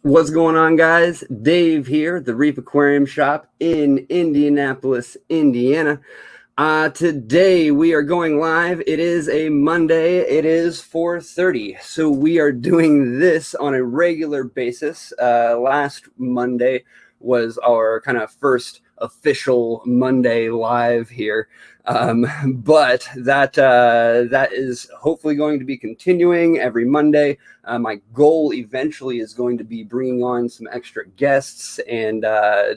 What's going on, guys? Dave here, the Reef Aquarium Shop in Indianapolis, Indiana. Today we are going live. It is a Monday. It is 4:30. So we are doing this on a regular basis. Last Monday was our kind of first official Monday live here. But that is hopefully going to be continuing every Monday. My goal eventually is going to be bringing on some extra guests and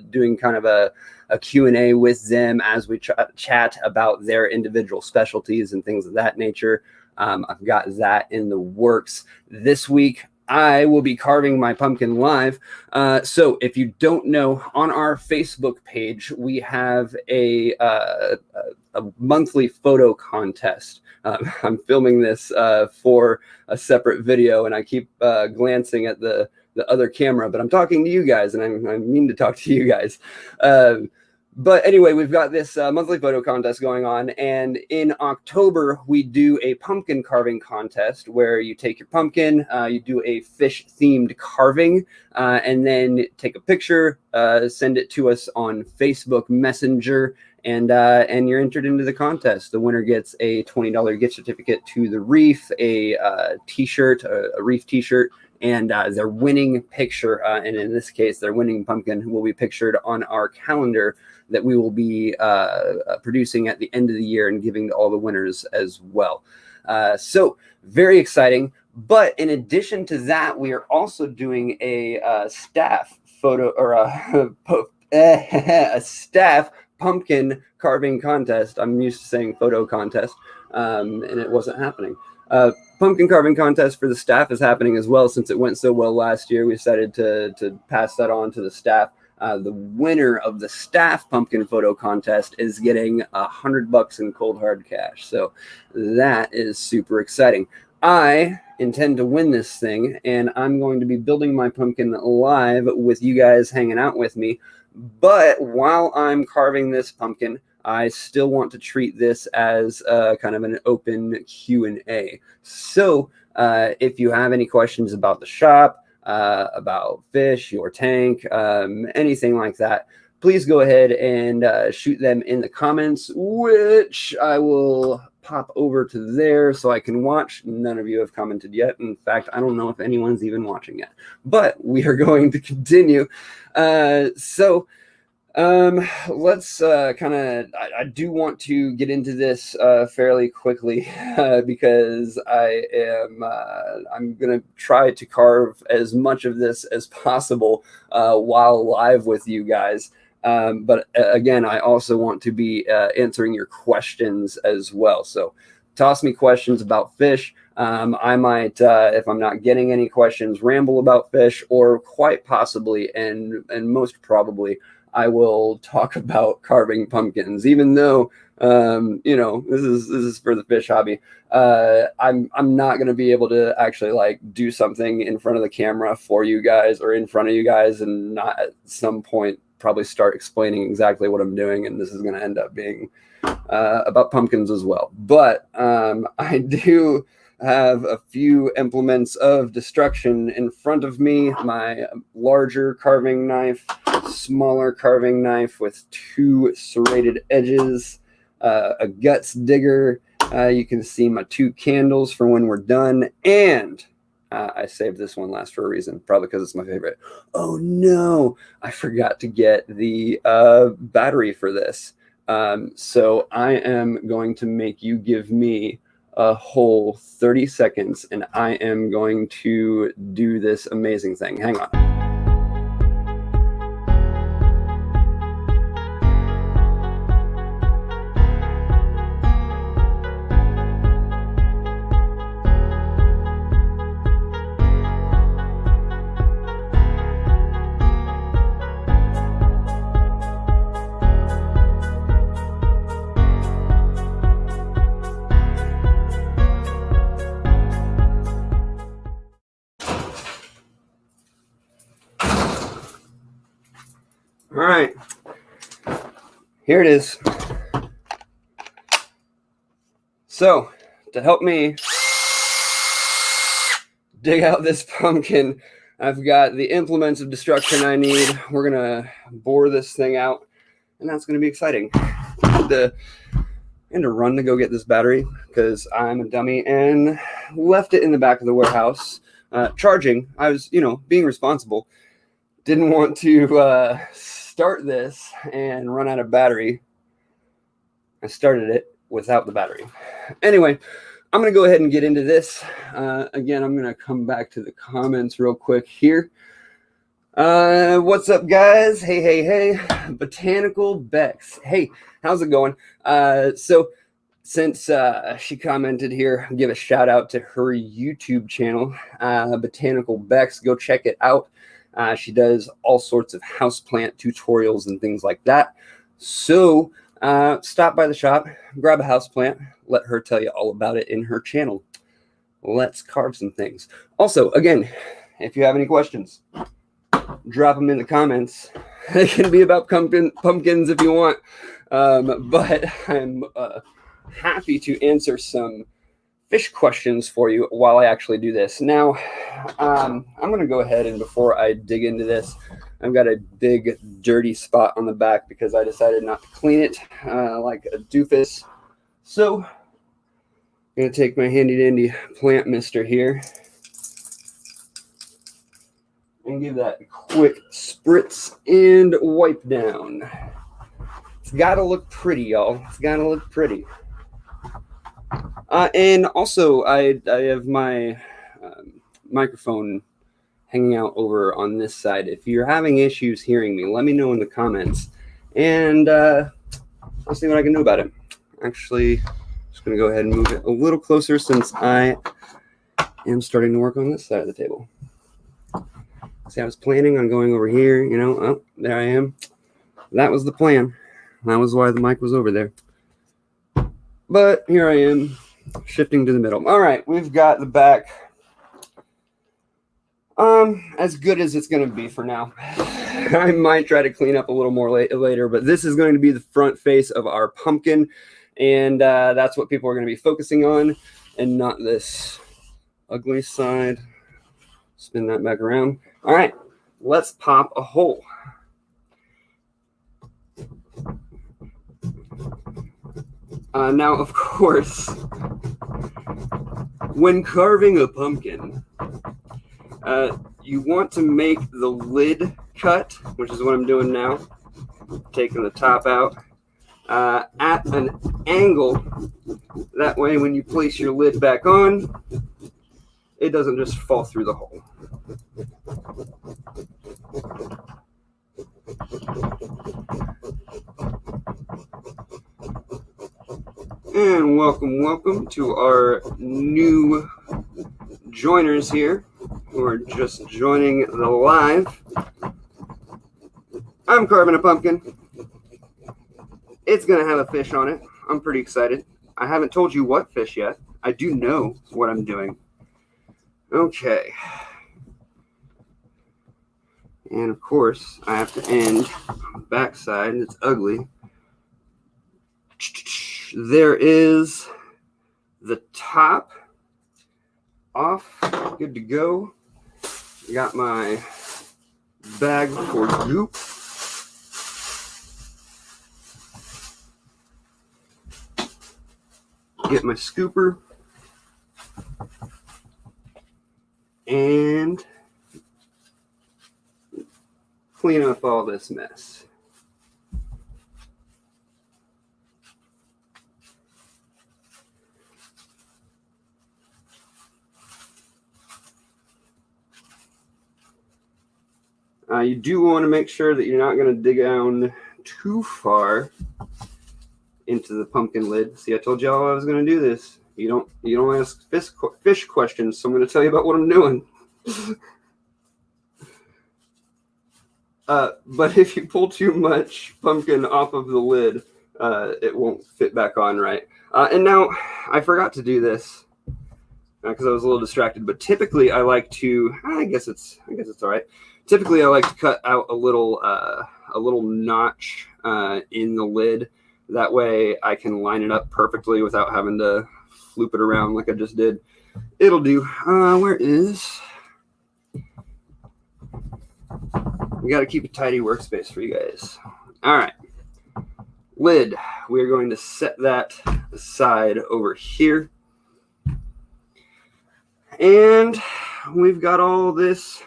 doing kind of a Q&A with them as we chat about their individual specialties and things of that nature. I've got that in the works. This week, I will be carving my pumpkin live. So if you don't know, on our Facebook page, we have a monthly photo contest. I'm filming this for a separate video, and I keep glancing at the other camera, but I'm talking to you guys, and I mean to talk to you guys. But anyway, we've got this monthly photo contest going on, and in October, we do a pumpkin carving contest where you take your pumpkin, you do a fish-themed carving, and then take a picture, send it to us on Facebook Messenger, and you're entered into the contest. The winner gets a $20 gift certificate to the Reef, a t-shirt, a Reef t-shirt, and their winning picture, and in this case, their winning pumpkin will be pictured on our calendar that we will be producing at the end of the year and giving to all the winners as well. So very exciting. But in addition to that, we are also doing a staff photo or a staff pumpkin carving contest. I'm used to saying photo contest, and it wasn't happening. Pumpkin carving contest for the staff is happening as well. Since it went so well last year, we decided to pass that on to the staff. The winner of the staff pumpkin photo contest is getting $100 in cold hard cash. So that is super exciting. I intend to win this thing, and I'm going to be building my pumpkin live with you guys hanging out with me. But while I'm carving this pumpkin, I still want to treat this as kind of an open Q&A. So if you have any questions about the shop, about fish, your tank, anything like that, please go ahead and shoot them in the comments, which I will pop over to there so I can watch. None of you have commented yet. In fact, I don't know if anyone's even watching yet, but we are going to continue. Let's I do want to get into this fairly quickly because I'm gonna try to carve as much of this as possible while live with you guys. But again, I also want to be answering your questions as well. So toss me questions about fish. I might, if I'm not getting any questions, ramble about fish, or quite possibly, and most probably, I will talk about carving pumpkins, even though this is for the fish hobby. I'm not going to be able to actually like do something in front of the camera for you guys or in front of you guys and not at some point probably start explaining exactly what I'm doing, and this is going to end up being about pumpkins as well. But I do have a few implements of destruction in front of me. My larger carving knife, smaller carving knife with two serrated edges, a guts digger. You can see my two candles for when we're done, and I saved this one last for a reason, probably because it's my favorite. Oh no, I forgot to get the battery for this. So I am going to make you give me a whole 30 seconds, and I am going to do this amazing thing. Hang on. All right, here it is. So to help me dig out this pumpkin, I've got the implements of destruction I need. We're going to bore this thing out, and that's going to be exciting. I had to run to go get this battery because I'm a dummy and left it in the back of the warehouse charging. I was, being responsible. Didn't want to start this and run out of battery. I started it without the battery. Anyway, I'm going to go ahead and get into this. Again, I'm going to come back to the comments real quick here. What's up, guys? Hey. Botanical Bex. Hey, how's it going? So since she commented here, I'll give a shout out to her YouTube channel, Botanical Bex. Go check it out. She does all sorts of houseplant tutorials and things like that. So stop by the shop, grab a houseplant, let her tell you all about it in her channel. Let's carve some things. Also, again, if you have any questions, drop them in the comments. It can be about pumpkins if you want, but I'm happy to answer some fish questions for you while I actually do this. Now, I'm going to go ahead and before I dig into this, I've got a big dirty spot on the back because I decided not to clean it like a doofus. So I'm going to take my handy dandy plant mister here and give that a quick spritz and wipe down. It's got to look pretty, y'all. It's got to look pretty. And also, I have my microphone hanging out over on this side. If you're having issues hearing me, let me know in the comments, and I'll see what I can do about it. Actually, just going to go ahead and move it a little closer since I am starting to work on this side of the table. See, I was planning on going over here, oh, there I am. That was the plan. That was why the mic was over there. But here I am, shifting to the middle. All right, we've got the back as good as it's going to be for now. I might try to clean up a little more later, but this is going to be the front face of our pumpkin, and that's what people are going to be focusing on, and not this ugly side. Spin that back around. All right, let's pop a hole. Now, of course, when carving a pumpkin, you want to make the lid cut, which is what I'm doing now, taking the top out, at an angle. That way, when you place your lid back on, it doesn't just fall through the hole. And welcome to our new joiners here who are just joining the live. I'm carving a pumpkin. It's going to have a fish on it. I'm pretty excited. I haven't told you what fish yet. I do know what I'm doing. Okay. And of course, I have to end on the backside. It's ugly. There is the top off, good to go. Got my bag for goop. Get my scooper and clean up all this mess. You do want to make sure that you're not going to dig down too far into the pumpkin lid. See, I told y'all I was going to do this. You don't ask fish questions, so I'm going to tell you about what I'm doing. But if you pull too much pumpkin off of the lid, it won't fit back on right. And now I forgot to do this because I was a little distracted. But typically, I like to. I guess it's all right. Typically, I like to cut out a little notch in the lid. That way, I can line it up perfectly without having to floop it around like I just did. It'll do. Where is We got to keep a tidy workspace for you guys. All right. Lid. We're going to set that aside over here. And we've got all this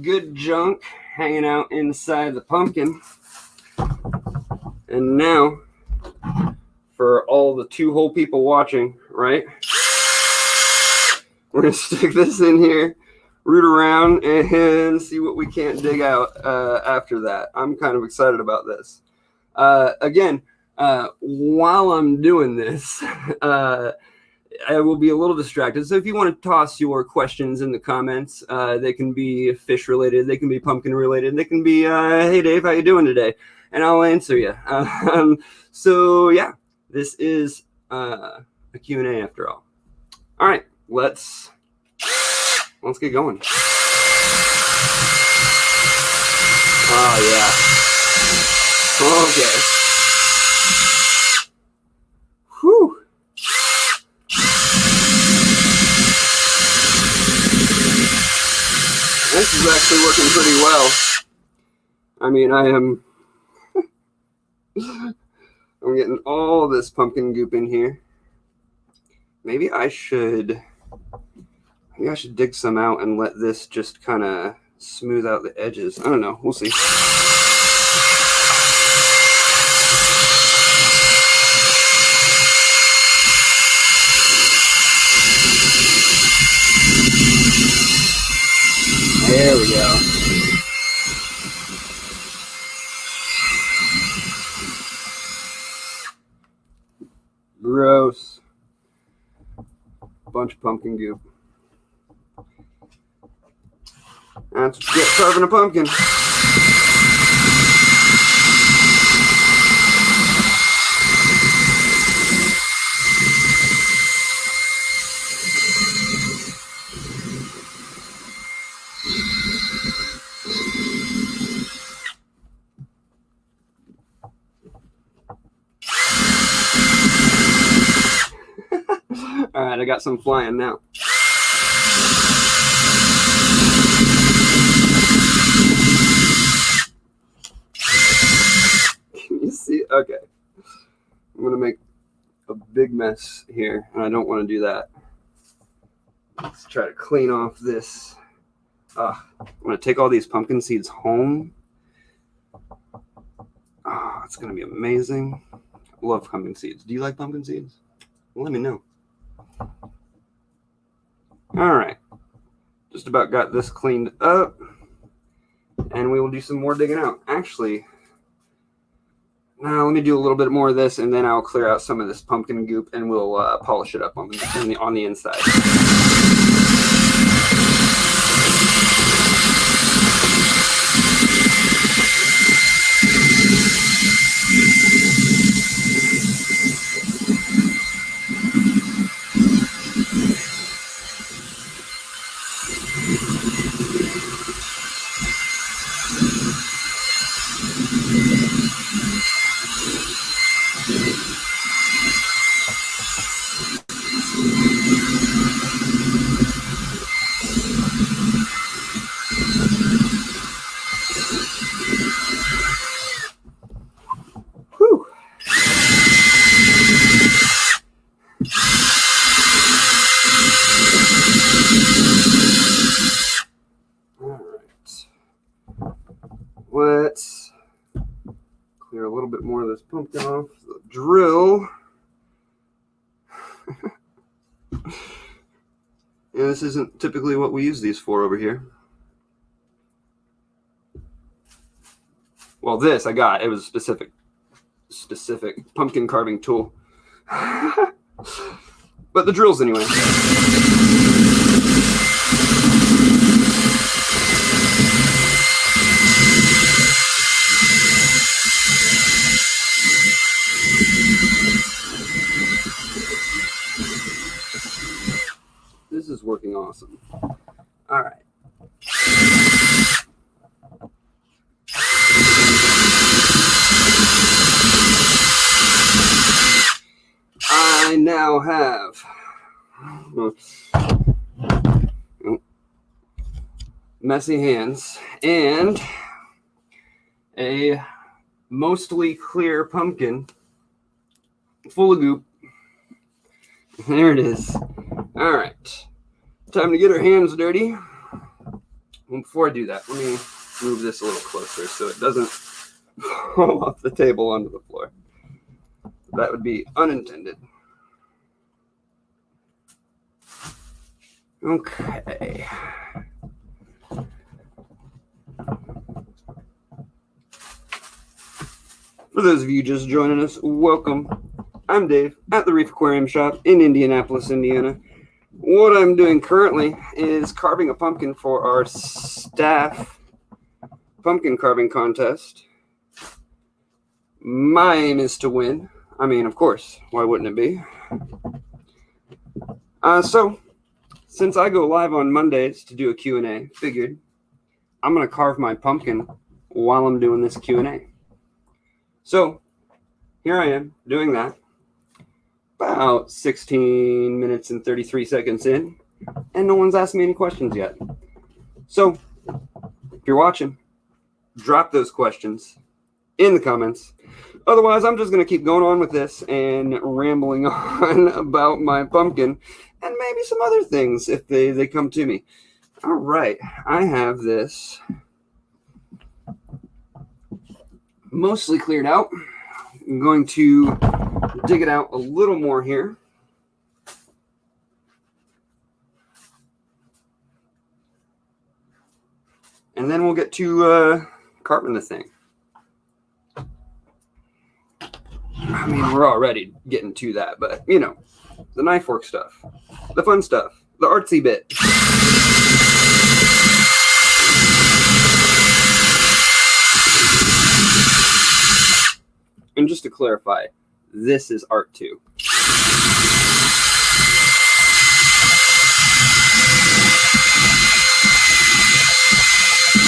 good junk hanging out inside the pumpkin. And now, for all the 2-hole people watching, right? We're going to stick this in here, root around, and see what we can't dig out after that. I'm kind of excited about this. Again, while I'm doing this, I will be a little distracted. So if you want to toss your questions in the comments, they can be fish related, they can be pumpkin related, they can be, hey Dave, how you doing today? And I'll answer you. So yeah, this is a Q&A after all. All right, let's get going. Oh yeah. Okay. Whew. This is actually working pretty well. I mean, I'm getting all this pumpkin goop in here. Maybe I should dig some out and let this just kind of smooth out the edges. I don't know. We'll see. There we go. Gross. Bunch of pumpkin goop. That's what you get carving a pumpkin. All right, I got some flying now. Can you see? Okay. I'm going to make a big mess here, and I don't want to do that. Let's try to clean off this. I'm going to take all these pumpkin seeds home. Oh, it's going to be amazing. I love pumpkin seeds. Do you like pumpkin seeds? Well, let me know. All right. Just about got this cleaned up. And we will do some more digging out. Actually, now let me do a little bit more of this, and then I'll clear out some of this pumpkin goop, and we'll polish it up on the inside. Whew. Let's clear a little bit more of this pumpkin off the drill. Yeah, this isn't typically what we use these for over here. Well, this I got. It was a specific pumpkin carving tool. But the drills anyway. This is working awesome. All right. I now have messy hands, and a mostly clear pumpkin full of goop. There it is. All right, time to get our hands dirty. Well, before I do that, let me move this a little closer so it doesn't fall off the table onto the floor. That would be unintended. Okay. For those of you just joining us, welcome. I'm Dave at the Reef Aquarium Shop in Indianapolis, Indiana. What I'm doing currently is carving a pumpkin for our staff pumpkin carving contest. My aim is to win. I mean, of course, why wouldn't it be? So, since I go live on Mondays to do a Q&A, figured I'm going to carve my pumpkin while I'm doing this Q&A. So, here I am doing that. About 16 minutes and 33 seconds in, and no one's asked me any questions yet. So, if you're watching, drop those questions in the comments. Otherwise, I'm just going to keep going on with this and rambling on about my pumpkin and maybe some other things if they come to me. All right, I have this mostly cleared out. I'm going to dig it out a little more here. And then we'll get to carving the thing. I mean, we're already getting to that, but, you know, the knife work stuff, the fun stuff, the artsy bit. And just to clarify, this is art too.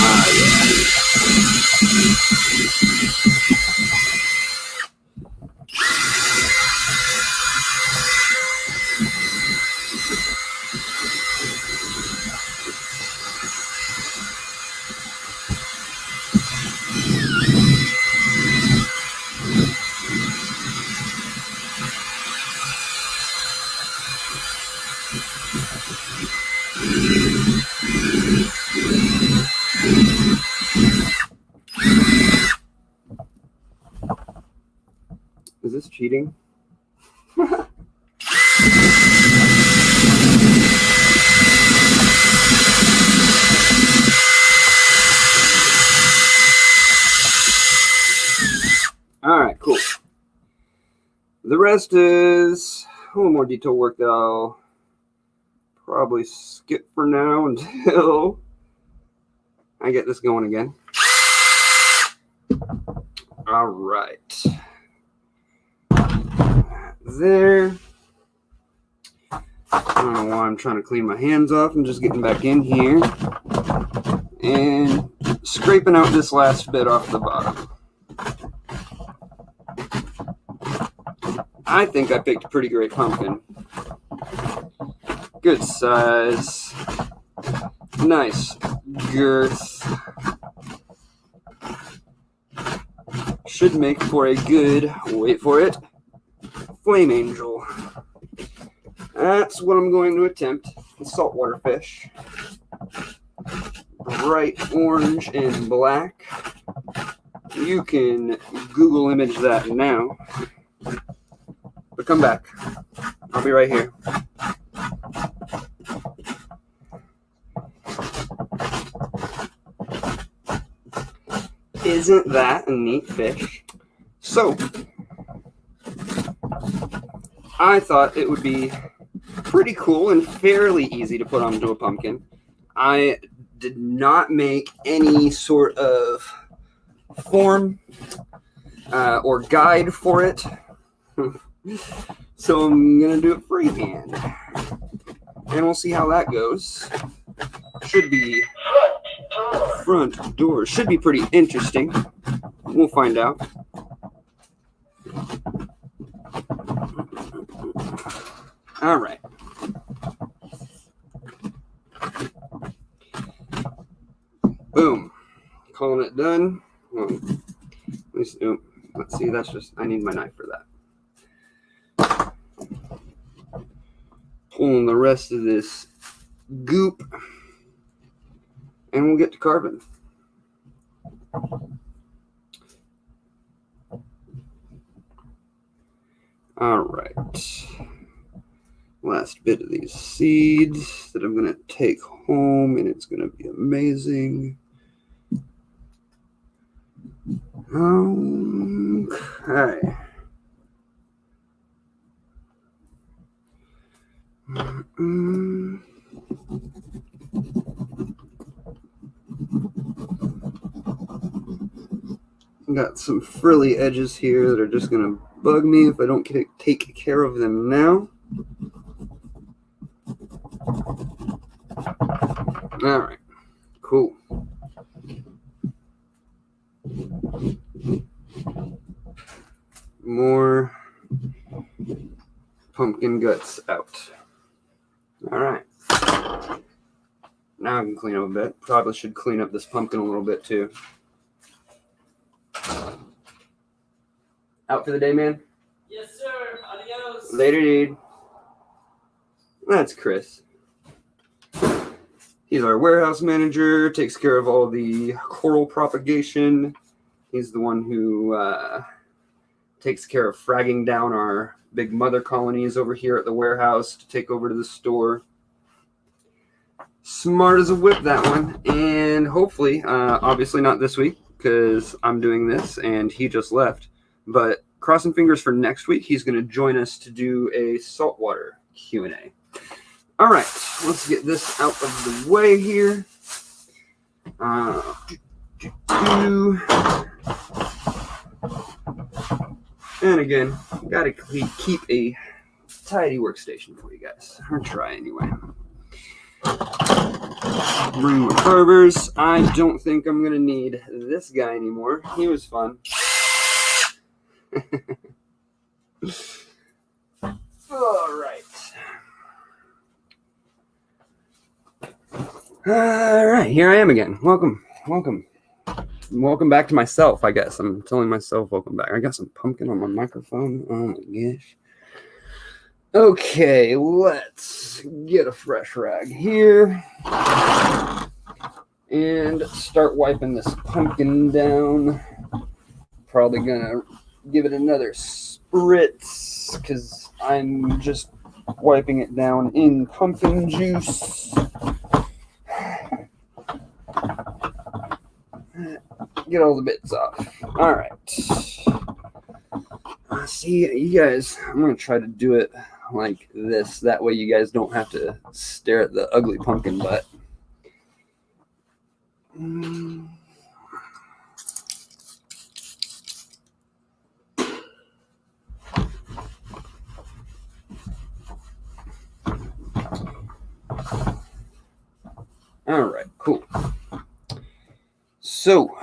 Yeah. Is this cheating? All right, cool. The rest is a little more detail work that I'll probably skip for now until I get this going again. All right. There. I don't know why I'm trying to clean my hands off. I'm just getting back in here and scraping out this last bit off the bottom. I think I picked a pretty great pumpkin. Good size. Nice girth. Should make for a good, wait for it, flame angel. That's what I'm going to attempt. The saltwater fish. Bright orange and black. You can Google image that now. But come back. I'll be right here. Isn't that a neat fish? So, I thought it would be pretty cool and fairly easy to put onto a pumpkin. I did not make any sort of form or guide for it. So I'm going to do it freehand. And we'll see how that goes. Should be front door. Should be pretty interesting. We'll find out. All right. calling it done. Let's see, that's just, I need my knife for that. Pulling the rest of this goop, and we'll get to carving. All right. Last bit of these seeds that I'm going to take home, and it's going to be amazing. Okay. Got some frilly edges here that are just going to bug me if I don't take care of them now. All right, cool. More pumpkin guts out. All right. Now I can clean up a bit. Probably should clean up this pumpkin a little bit too. Out for the day, man? Yes, sir. Adios. Later, dude. That's Chris. He's our warehouse manager, takes care of all the coral propagation. He's the one who takes care of fragging down our big mother colonies over here at the warehouse to take over to the store. Smart as a whip, that one. And hopefully, obviously not this week because I'm doing this and he just left. But crossing fingers for next week, he's going to join us to do a saltwater Q&A. All right, let's get this out of the way here. And again, got to keep a tidy workstation for you guys. Or try anyway. Bring my carvers. I don't think I'm going to need this guy anymore. He was fun. All right. All right, here I am again. Welcome back to myself, I guess. I'm telling myself welcome back. I got some pumpkin on my microphone. Oh my gosh. Okay, let's get a fresh rag here and start wiping this pumpkin down. Probably gonna give it another spritz because I'm just wiping it down in pumpkin juice. Get all the bits off. All right. See, you guys, I'm going to try to do it like this. That way you guys don't have to stare at the ugly pumpkin butt. All right, cool. So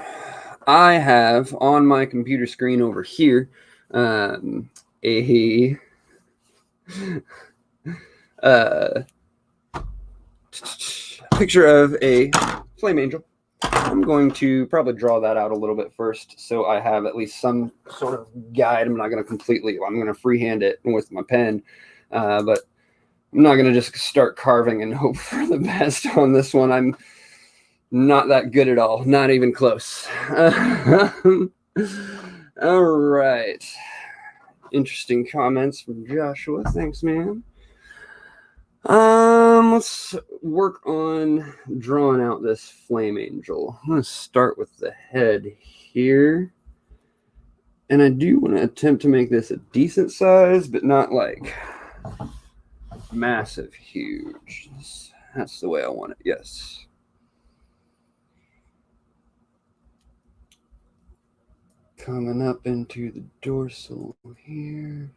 I have on my computer screen over here a picture of a flame angel. I'm going to probably draw that out a little bit first so I have at least some sort of guide. I'm going to freehand it with my pen, but I'm not going to just start carving and hope for the best on this one. I'm not that good at all. Not even close. All right. Interesting comments from Joshua. Thanks, man. Let's work on drawing out this flame angel. I'm going to start with the head here. And I do want to attempt to make this a decent size, but not like massive, huge. That's the way I want it. Yes. Coming up into the dorsal here.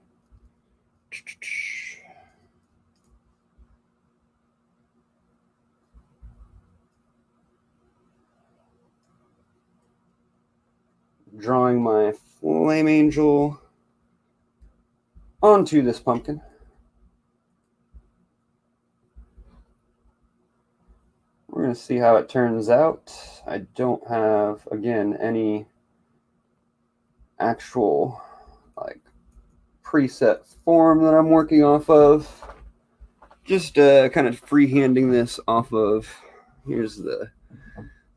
Drawing my flame angel onto this pumpkin. We're going to see how it turns out. I don't have, again, any actual like preset form that I'm working off of. Just kind of freehanding this off of, here's the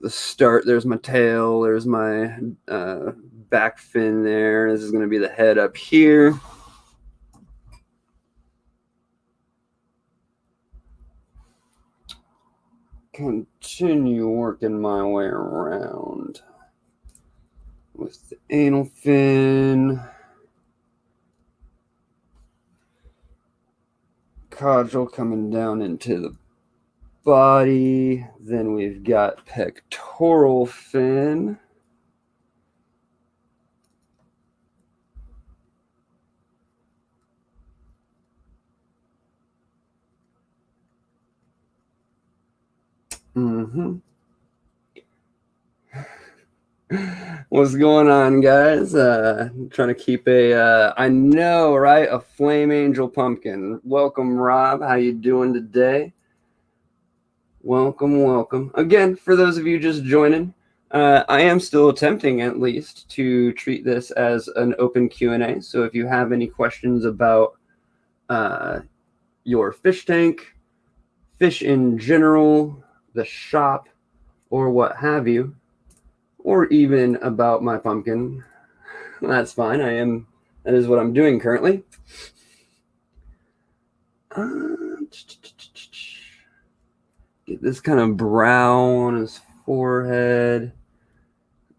start. There's my tail. There's my back fin there. This is going to be the head up here. Continue working my way around with the anal fin. Caudal coming down into the body. Then we've got pectoral fin. What's going on, guys? Trying to keep I know, right? A flame angel pumpkin. Welcome, Rob. How you doing today? Welcome. Again, for those of you just joining, I am still attempting, at least, to treat this as an open Q&A. So if you have any questions about your fish tank, fish in general, the shop, or what have you, or even about my pumpkin, that's fine. That is what I'm doing currently. Get this kind of brow on his forehead.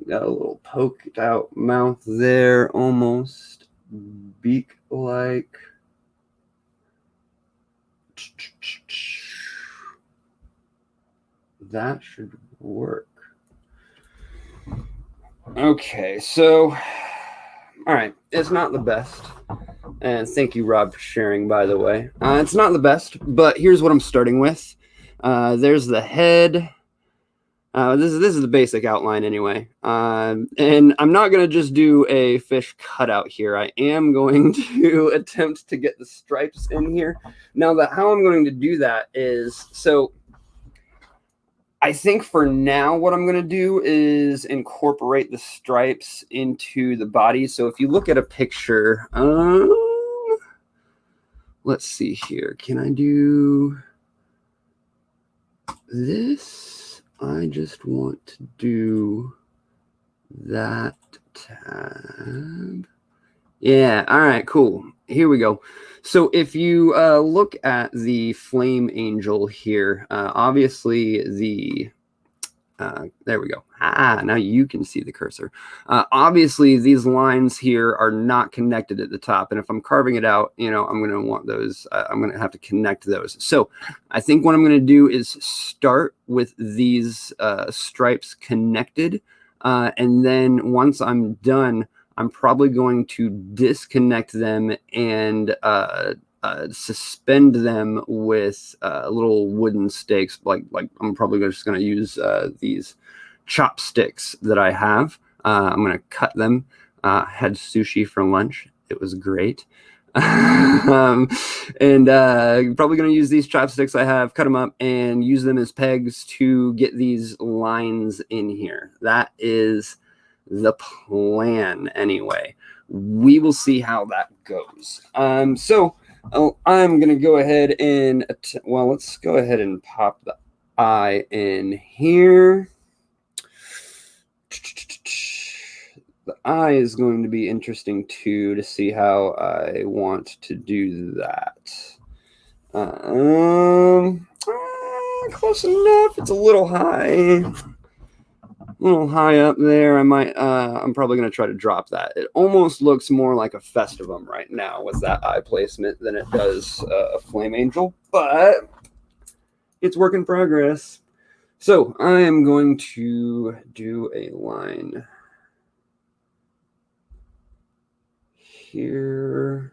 Got a little poked out mouth there, almost beak-like. That should work. Okay, so, all right, it's not the best. And thank you, Rob, for sharing, by the way. It's not the best, but here's what I'm starting with. There's the head. This is the basic outline anyway. And I'm not going to just do a fish cutout here. I am going to attempt to get the stripes in here. Now, how I'm going to do that is, so I think for now what I'm going to do is incorporate the stripes into the body. So if you look at a picture, let's see here. Can I do this? I just want to do that tab. Yeah, all right, cool. Here we go. So if you look at the flame angel here, obviously there we go. Now you can see the cursor. Obviously, these lines here are not connected at the top. And if I'm carving it out, I'm going to want those. I'm going to have to connect those. So I think what I'm going to do is start with these stripes connected. And then once I'm done, I'm probably going to disconnect them and suspend them with little wooden stakes. Like I'm probably just going to use these chopsticks that I have. I'm going to cut them. Had sushi for lunch. It was great. And probably going to use these chopsticks I have, cut them up, and use them as pegs to get these lines in here. That is the plan anyway. We will see how that goes. So I'm going to go ahead and, let's go ahead and pop the eye in here. The eye is going to be interesting too, to see how I want to do that. Close enough. It's a little high. A little high up there. I'm probably going to try to drop that. It almost looks more like a festivum right now with that eye placement than it does a flame angel, but it's work in progress. So I am going to do a line here.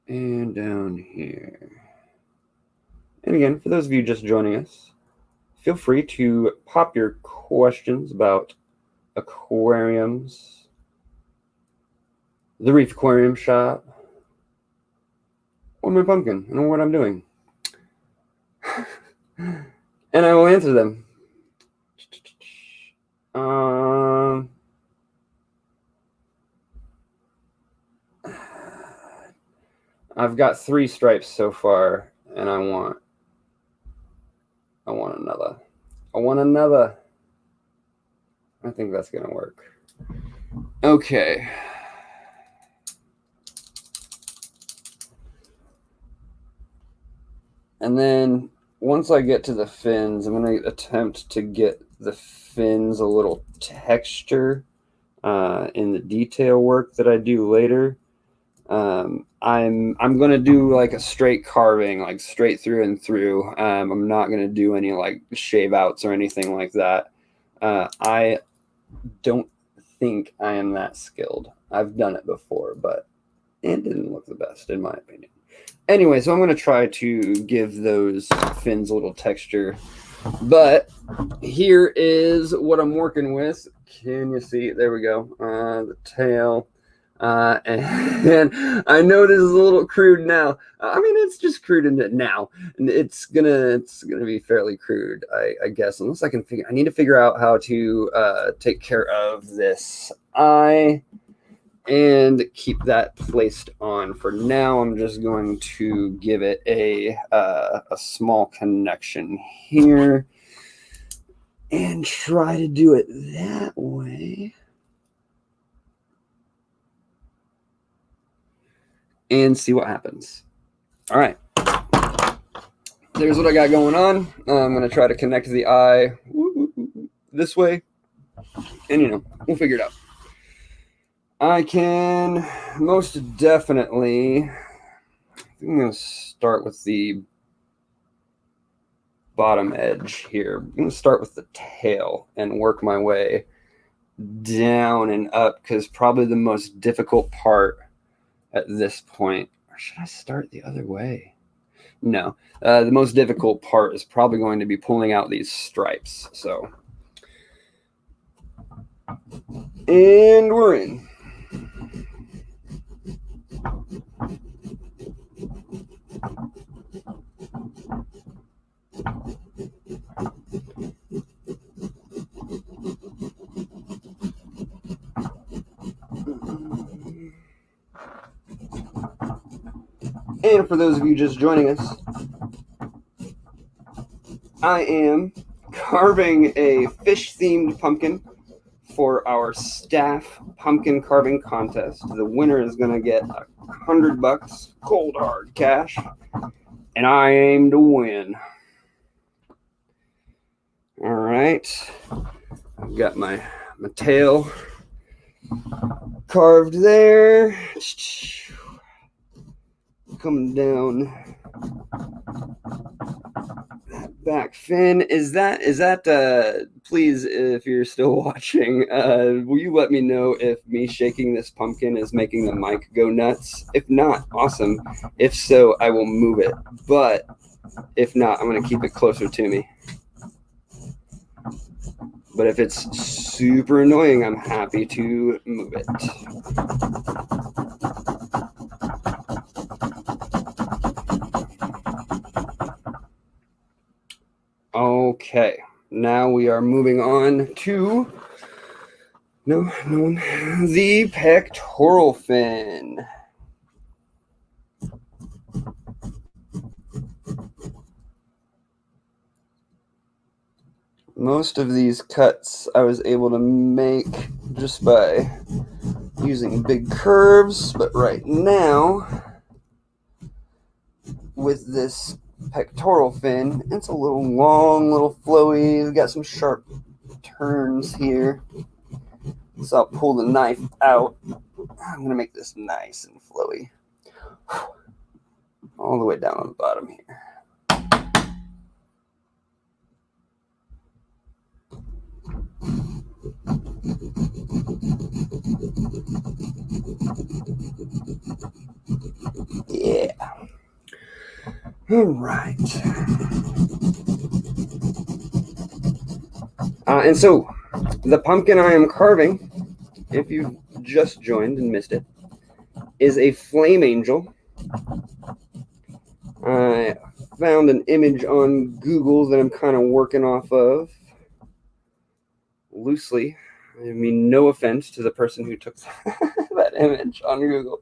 And down here. And again, for those of you just joining us, feel free to pop your questions about aquariums, the Reef Aquarium Shop, or my pumpkin, and what I'm doing. And I will answer them. I've got 3 stripes so far, and I want another. I think that's gonna work. Okay. And then once I get to the fins, I'm going to attempt to get the fins a little texture in the detail work that I do later. I'm going to do like a straight carving, like straight through and through. I'm not going to do any like shave outs or anything like that. I don't think I am that skilled. I've done it before, but it didn't look the best in my opinion. Anyway, so I'm going to try to give those fins a little texture. But here is what I'm working with. Can you see? There we go. The tail. And I know this is a little crude now. I mean, it's just crude in it now. And it's gonna be fairly crude, I guess, unless I need to figure out how to take care of this eye and keep that placed on. For now, I'm just going to give it a small connection here and try to do it that way. And see what happens. All right. There's what I got going on. I'm going to try to connect the eye this way. And, we'll figure it out. I can most definitely, I'm going to start with the bottom edge here. I'm going to start with the tail and work my way down and up, because probably the most difficult part at this point, or should I start the other way? No, the most difficult part is probably going to be pulling out these stripes. So, and we're in. And for those of you just joining us, I am carving a fish-themed pumpkin for our staff pumpkin carving contest. The winner is going to get $100 cold hard cash, and I aim to win. All right, I've got my tail carved there. Coming down that back fin. Is that please, if you're still watching, will you let me know if me shaking this pumpkin is making the mic go nuts? If not, awesome. If so, I will move it. But if not, I'm going to keep it closer to me. But if it's super annoying, I'm happy to move it. Okay, now we are moving on to the pectoral fin. Most of these cuts I was able to make just by using big curves, but right now with this pectoral fin, it's a little long, little flowy. We've got some sharp turns here, so I'll pull the knife out. I'm gonna make this nice and flowy all the way down on the bottom here. Yeah. All right. And so the pumpkin I am carving, if you've just joined and missed it, is a flame angel. I found an image on Google that I'm kind of working off of loosely. I mean, no offense to the person who took that image on Google.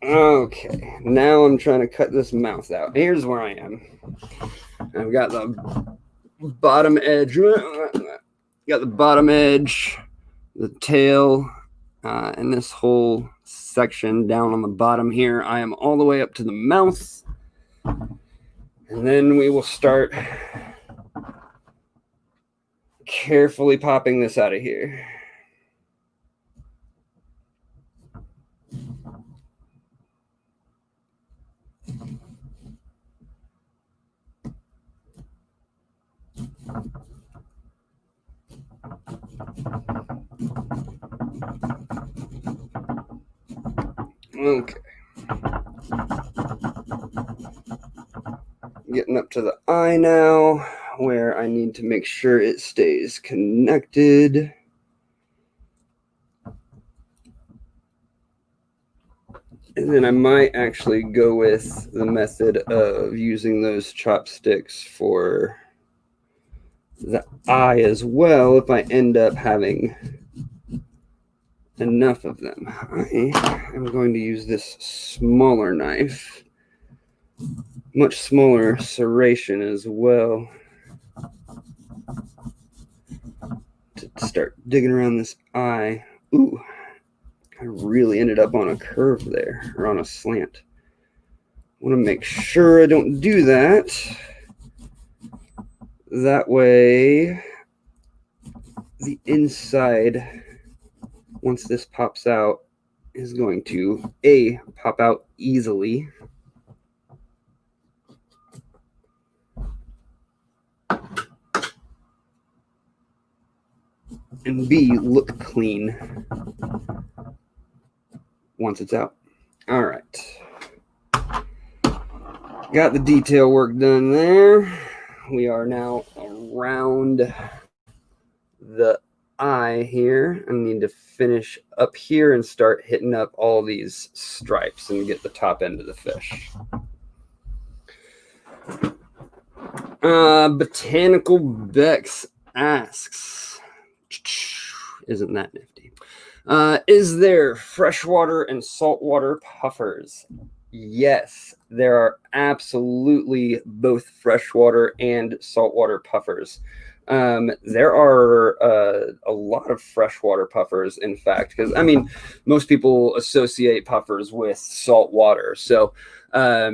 Okay, now I'm trying to cut this mouth out. Here's where I am. I've got the bottom edge. Got the bottom edge, the tail, and this whole section down on the bottom here. I am all the way up to the mouth. And then we will start carefully popping this out of here. Okay. Getting up to the eye now, where I need to make sure it stays connected. And then I might actually go with the method of using those chopsticks for the eye as well if I end up having enough of them. I am going to use this smaller knife, much smaller serration as well, to start digging around this eye. Ooh, I really ended up on a curve there, or on a slant. I want to make sure I don't do that. That way, the inside, once this pops out, is going to A, pop out easily, and B, look clean once it's out. All right. Got the detail work done there. We are now around the eye here. I need to finish up here and start hitting up all these stripes and get the top end of the fish. Botanical Bex asks, isn't that nifty? Is there freshwater and saltwater puffers? Yes, there are absolutely both freshwater and saltwater puffers. There are a lot of freshwater puffers, in fact, because I mean, most people associate puffers with salt water. So a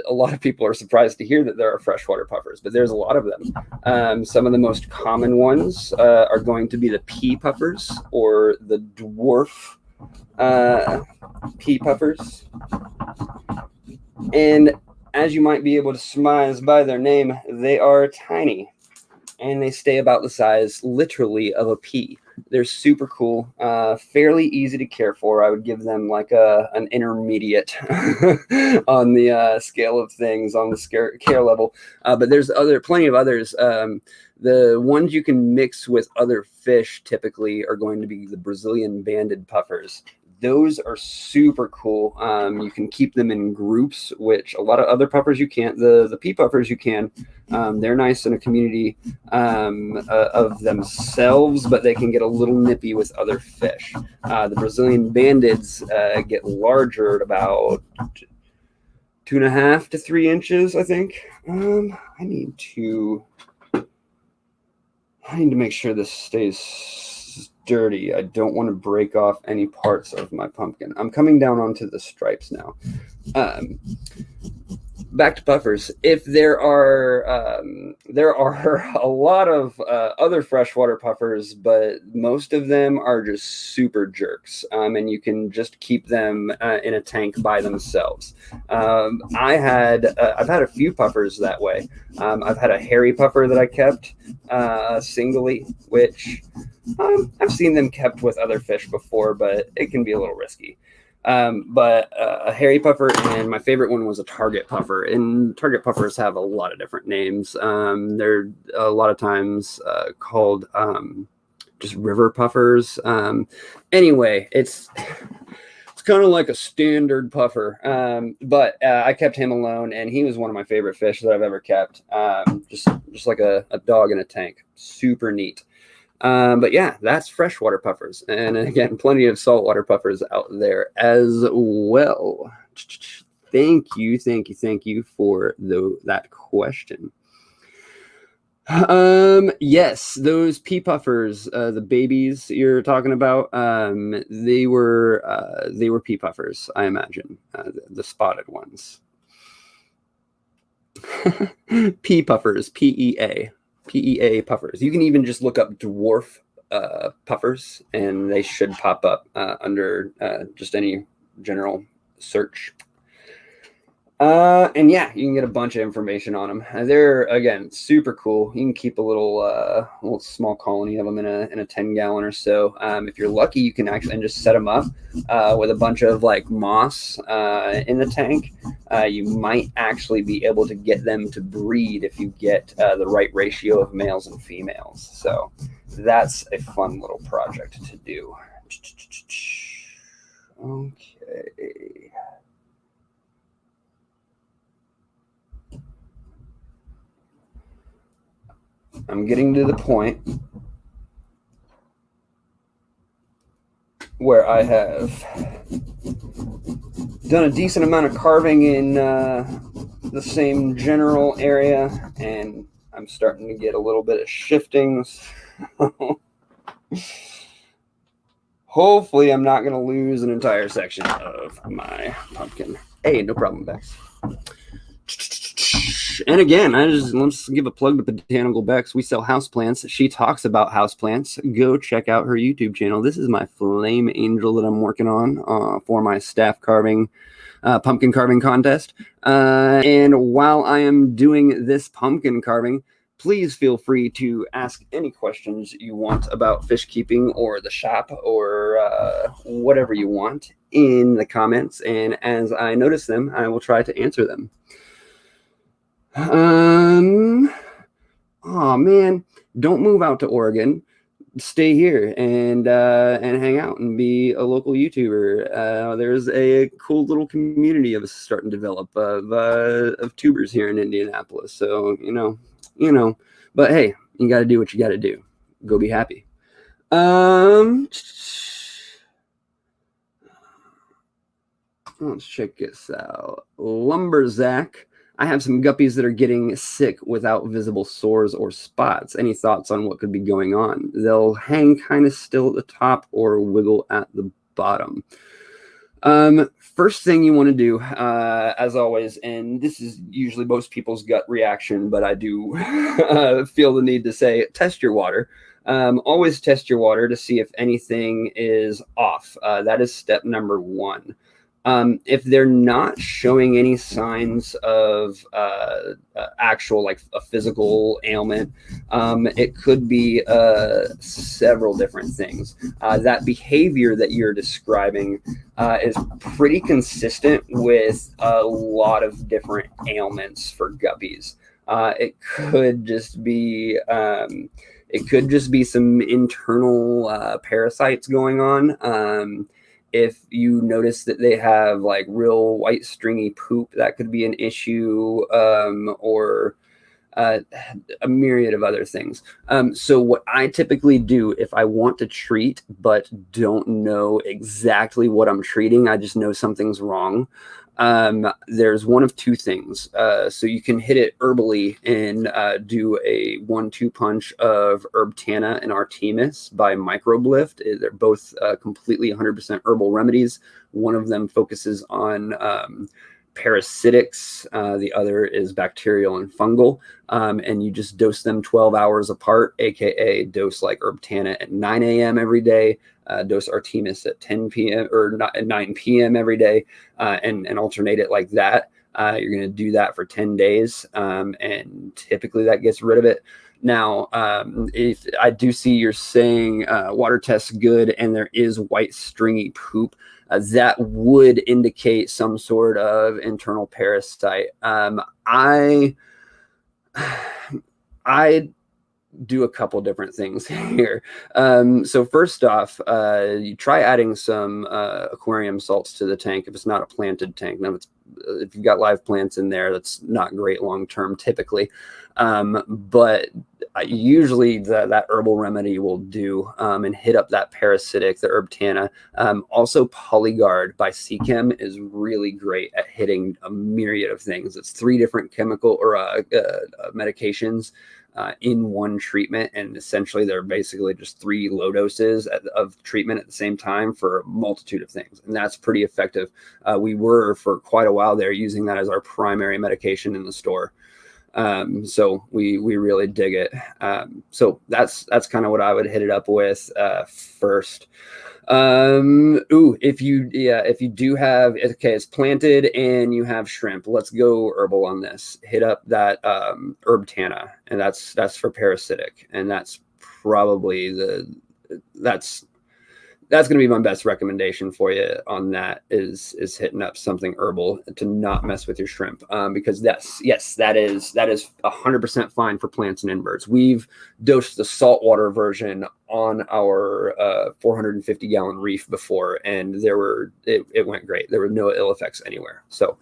lot of people are surprised to hear that there are freshwater puffers, but there's a lot of them. Some of the most common ones are going to be the pea puffers or the dwarf pea puffers. And as you might be able to surmise by their name, they are tiny. And they stay about the size, literally, of a pea. They're super cool, fairly easy to care for. I would give them like an intermediate on the scale of things, on the care level. But there's plenty of others. The ones you can mix with other fish typically are going to be the Brazilian banded puffers. Those are super cool. You can keep them in groups, which a lot of other puffers you can't. The pea puffers you can. They're nice in a community of themselves, but they can get a little nippy with other fish. The Brazilian bandeds get larger at about 2.5 to 3 inches, I think. I need to make sure this stays sturdy. I don't want to break off any parts of my pumpkin. I'm coming down onto the stripes now. back to puffers. If there are a lot of other freshwater puffers, but most of them are just super jerks, and you can just keep them in a tank by themselves. I've had a few puffers that way. I've had a hairy puffer that I kept singly, which I've seen them kept with other fish before, but it can be a little risky. But a hairy puffer, and my favorite one was a target puffer. And target puffers have a lot of different names. They're a lot of times called just river puffers. Anyway, it's kind of like a standard puffer. But I kept him alone, and he was one of my favorite fish that I've ever kept. Just like a dog in a tank. Super neat. But yeah, that's freshwater puffers. And again, plenty of saltwater puffers out there as well. Thank you for that question. Yes, those pea puffers, the babies you're talking about, they were pea puffers, I imagine, the spotted ones. Pea puffers, PEA puffers. You can even just look up dwarf puffers, and they should pop up under just any general search. And yeah, you can get a bunch of information on them. They're, again, super cool. You can keep a little small colony of them in a 10-gallon or so. If you're lucky, you can actually just set them up with a bunch of like moss in the tank. You might actually be able to get them to breed if you get the right ratio of males and females. So that's a fun little project to do. Okay. I'm getting to the point where I have done a decent amount of carving in the same general area, and I'm starting to get a little bit of shiftings. Hopefully I'm not going to lose an entire section of my pumpkin. Hey, no problem, Bex. And again, let's give a plug to Botanical Bex. We sell houseplants. She talks about houseplants. Go check out her YouTube channel. This is my flame angel that I'm working on for my staff carving, pumpkin carving contest. And while I am doing this pumpkin carving, please feel free to ask any questions you want about fish keeping or the shop or whatever you want in the comments. And as I notice them, I will try to answer them. Oh man, don't move out to Oregon. Stay here and hang out and be a local YouTuber. There's a cool little community of us starting to develop of tubers here in Indianapolis. So you know. But hey, you got to do what you got to do. Go be happy. Let's check this out. Lumberzack. I have some guppies that are getting sick without visible sores or spots. Any thoughts on what could be going on? They'll hang kind of still at the top or wiggle at the bottom. First thing you want to do, as always, and this is usually most people's gut reaction, but I do feel the need to say, test your water. Always test your water to see if anything is off. That is step number one. If they're not showing any signs of actual, like a physical ailment, it could be several different things. That behavior that you're describing is pretty consistent with a lot of different ailments for guppies. It could just be some internal parasites going on. If you notice that they have like real white stringy poop, that could be an issue, or a myriad of other things. So what I typically do if I want to treat but don't know exactly what I'm treating, I just know something's wrong. There's one of two things. So you can hit it herbally and do a 1-2 punch of Herb Tanna and Artemis by Microblift. They're both completely 100% herbal remedies. One of them focuses on parasitics. The other is bacterial and fungal. And you just dose them 12 hours apart, aka dose like herb tannin at 9 a.m. every day, dose Artemis at 10 p.m. or not at 9 p.m. every day, and alternate it like that. You're going to do that for 10 days, and typically that gets rid of it. Now, if I do see you're saying water tests good and there is white stringy poop, that would indicate some sort of internal parasite. I do a couple different things here. So first off, you try adding some aquarium salts to the tank if it's not a planted tank. Now, if you've got live plants in there, that's not great long-term typically. But usually that herbal remedy will do, and hit up that parasitic, the herb tannin. Also, Polyguard by Seachem is really great at hitting a myriad of things. It's 3 different chemical or medications in one treatment, and essentially they're basically just 3 low doses of treatment at the same time for a multitude of things, and that's pretty effective. We were for quite a while there using that as our primary medication in the store. So we really dig it. So that's kind of what I would hit it up with first. If you do have, okay, it's planted and you have shrimp, let's go herbal on this. Hit up that herb tannin, and that's for parasitic, and that's probably that's going to be my best recommendation for you on that is hitting up something herbal to not mess with your shrimp, because that is 100% fine for plants and inverts. We've dosed the saltwater version on our 450 gallon reef before, and it went great. There were no ill effects anywhere. So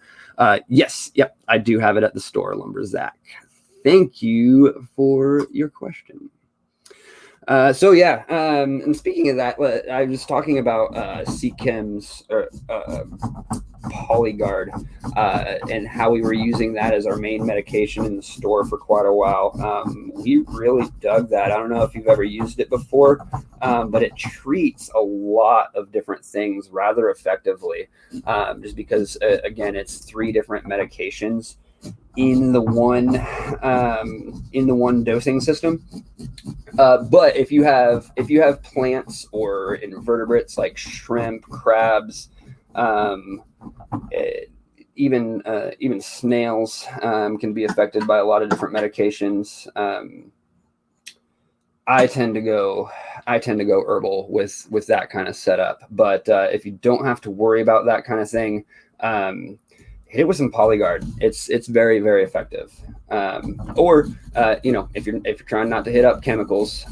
yep, I do have it at the store, Lumberzack. Thank you for your question. And speaking of that, I was talking about Seachem's Polyguard, and how we were using that as our main medication in the store for quite a while. We really dug that. I don't know if you've ever used it before, but it treats a lot of different things rather effectively, just because, again, it's 3 different medications in the one dosing system. But if you have plants or invertebrates like shrimp, crabs, even snails can be affected by a lot of different medications. I tend to go herbal with that kind of setup. But if you don't have to worry about that kind of thing, hit it with some Polyguard. It's very, very effective. Or if you're trying not to hit up chemicals,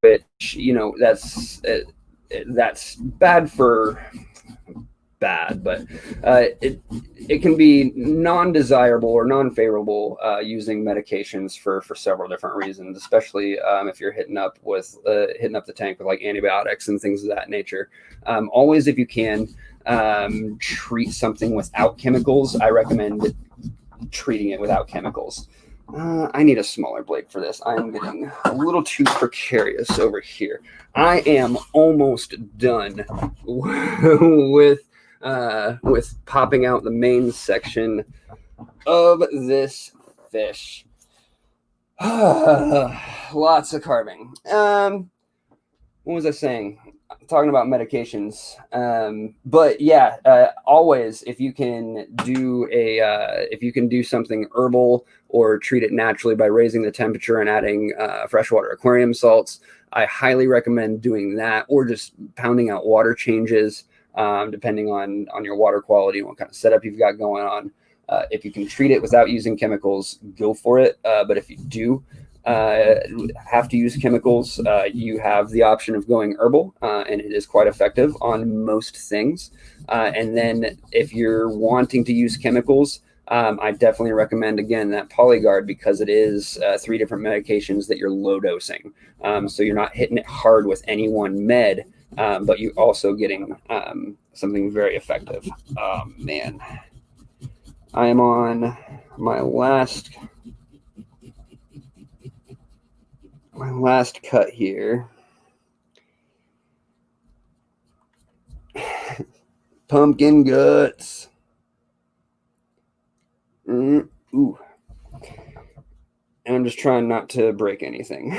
which that's bad, but it can be non-desirable or non-favorable using medications for several different reasons, especially if you're hitting up the tank with like antibiotics and things of that nature. Always, if you can treat something without chemicals, I recommend treating it without chemicals. I need a smaller blade for this. I'm getting a little too precarious over here. I am almost done with popping out the main section of this fish. Lots of carving. What was I saying? Talking about medications, but yeah, always if you can do something herbal or treat it naturally by raising the temperature and adding freshwater aquarium salts, I highly recommend doing that, or just pounding out water changes, depending on your water quality and what kind of setup you've got going on. If you can treat it without using chemicals, go for it. But if you do have to use chemicals, you have the option of going herbal, and it is quite effective on most things. And then if you're wanting to use chemicals, I definitely recommend, again, that Polyguard, because it is 3 different medications that you're low dosing. So you're not hitting it hard with any one med, but you're also getting something very effective. Oh, man. I am on my last cut here. Pumpkin guts. Ooh. And I'm just trying not to break anything.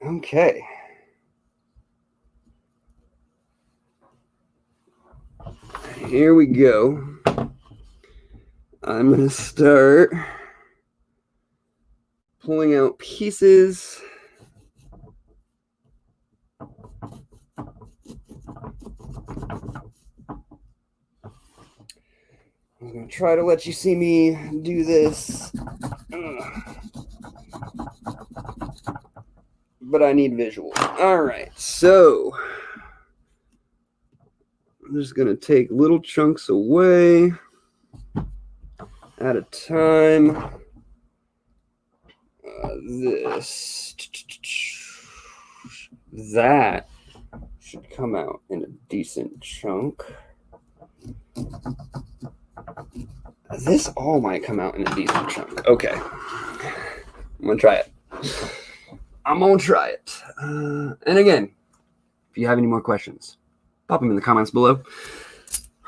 Okay. Here we go. I'm going to start pulling out pieces. I'm going to try to let you see me do this. But I need visual. All right, so I'm just going to take little chunks away at a time. That should come out in a decent chunk. This all might come out in a decent chunk. Okay. I'm going to try it. And again, if you have any more questions, pop them in the comments below.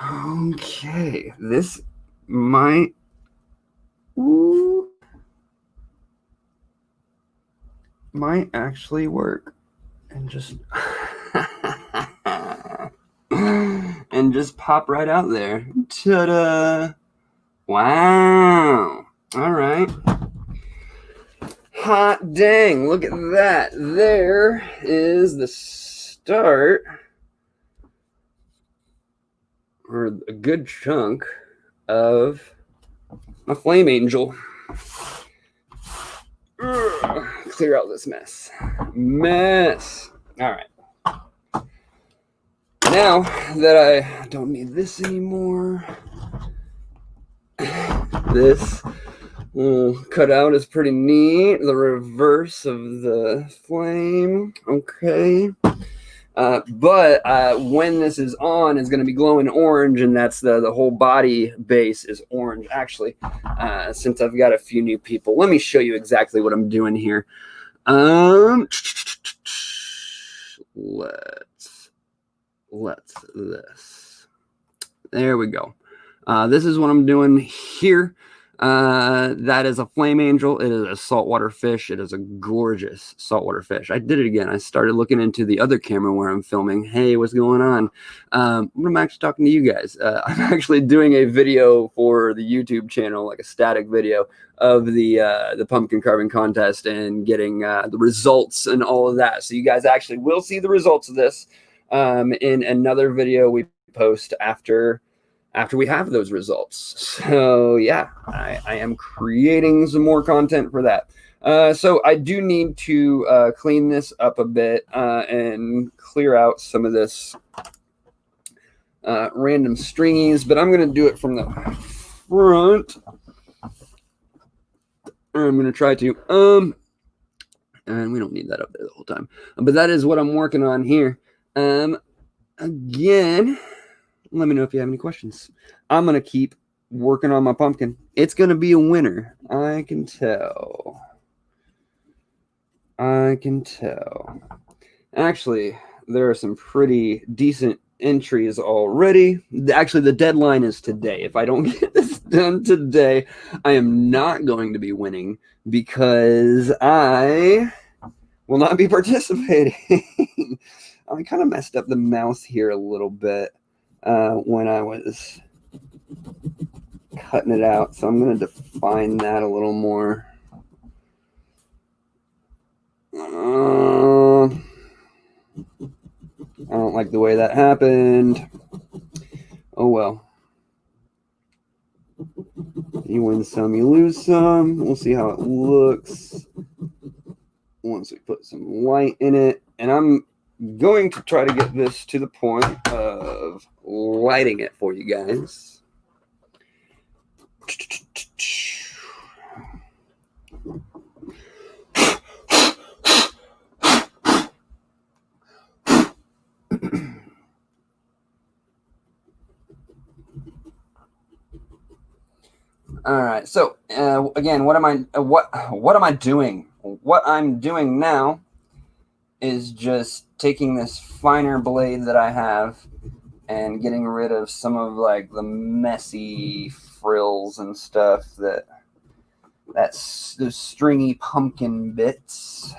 Okay. This might... might actually work. And just... and just pop right out there. Ta-da! Wow. All right. Hot dang. Look at that. There is the start, or a good chunk of a flame angel. Clear out this mess. All right. Now that I don't need this anymore, this cutout is pretty neat. The reverse of the flame. Okay. But when this is on, it's going to be glowing orange, and that's the whole body base is orange. Actually, since I've got a few new people, let me show you exactly what I'm doing here. Let's this. There we go. This is what I'm doing here. That is a flame angel. It is a saltwater fish. It is a gorgeous saltwater fish. I did it again. I started looking into the other camera where I'm filming. Hey, what's going on? I'm actually talking to you guys. I'm actually doing a video for the YouTube channel, like a static video of the pumpkin carving contest and getting the results and all of that. So you guys actually will see the results of this in another video we post after we have those results. So yeah, I am creating some more content for that. So I do need to clean this up a bit and clear out some of this random stringies, but I'm going to do it from the front. I'm going to try to, and we don't need that up there the whole time, but that is what I'm working on here. Again, let me know if you have any questions. I'm going to keep working on my pumpkin. It's going to be a winner. I can tell. Actually, there are some pretty decent entries already. Actually, the deadline is today. If I don't get this done today, I am not going to be winning because I will not be participating. I kind of messed up the mouth here a little bit when I was cutting it out, so I'm going to define that a little more. I don't like the way that happened. Oh well. You win some, you lose some. We'll see how it looks once we put some light in it. And I'm going to try to get this to the point of lighting it for you guys. All right. So again, what am I doing? What I'm doing now is just taking this finer blade that I have and getting rid of some of like the messy frills and stuff that's those stringy pumpkin bits.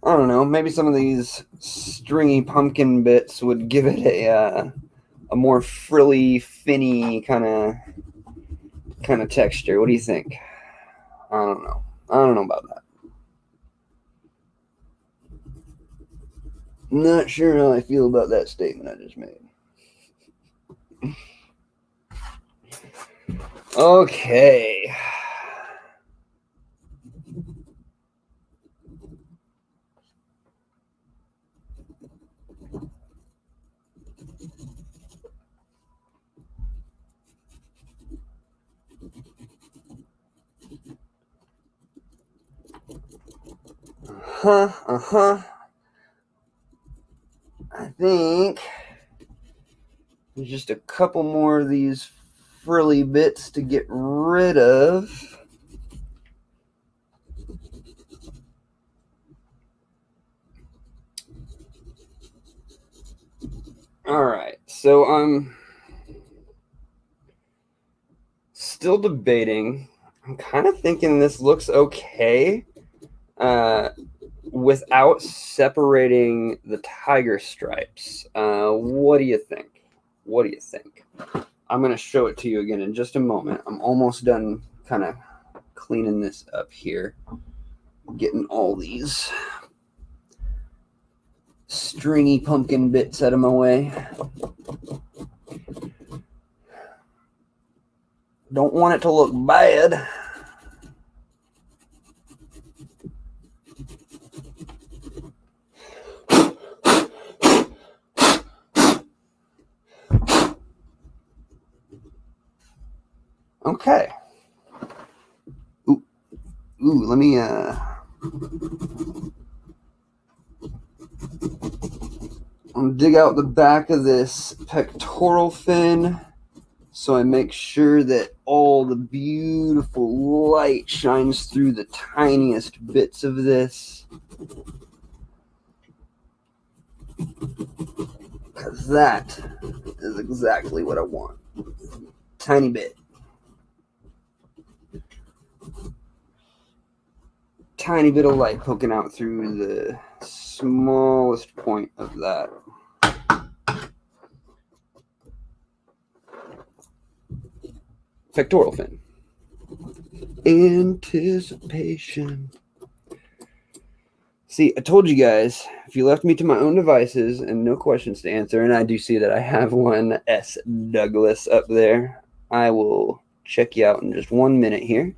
I don't know, maybe some of these stringy pumpkin bits would give it a more frilly, finny kind of texture. What do you think? I don't know. I don't know about that. Not sure how I feel about that statement I just made. Okay. I think there's just a couple more of these frilly bits to get rid of. All right, so I'm still debating. I'm kind of thinking this looks okay without separating the tiger stripes. What do you think? What do you think? I'm going to show it to you again in just a moment. I'm almost done kind of cleaning this up here, getting all these stringy pumpkin bits out of my way. Don't want it to look bad. Okay. Ooh, let me I'm gonna dig out the back of this pectoral fin so I make sure that all the beautiful light shines through the tiniest bits of this. Because that is exactly what I want. Tiny bit. Tiny bit of light poking out through the smallest point of that. Pectoral fin. Anticipation. See, I told you guys, if you left me to my own devices and no questions to answer, and I do see that I have one S. Douglas up there, I will check you out in just 1 minute here.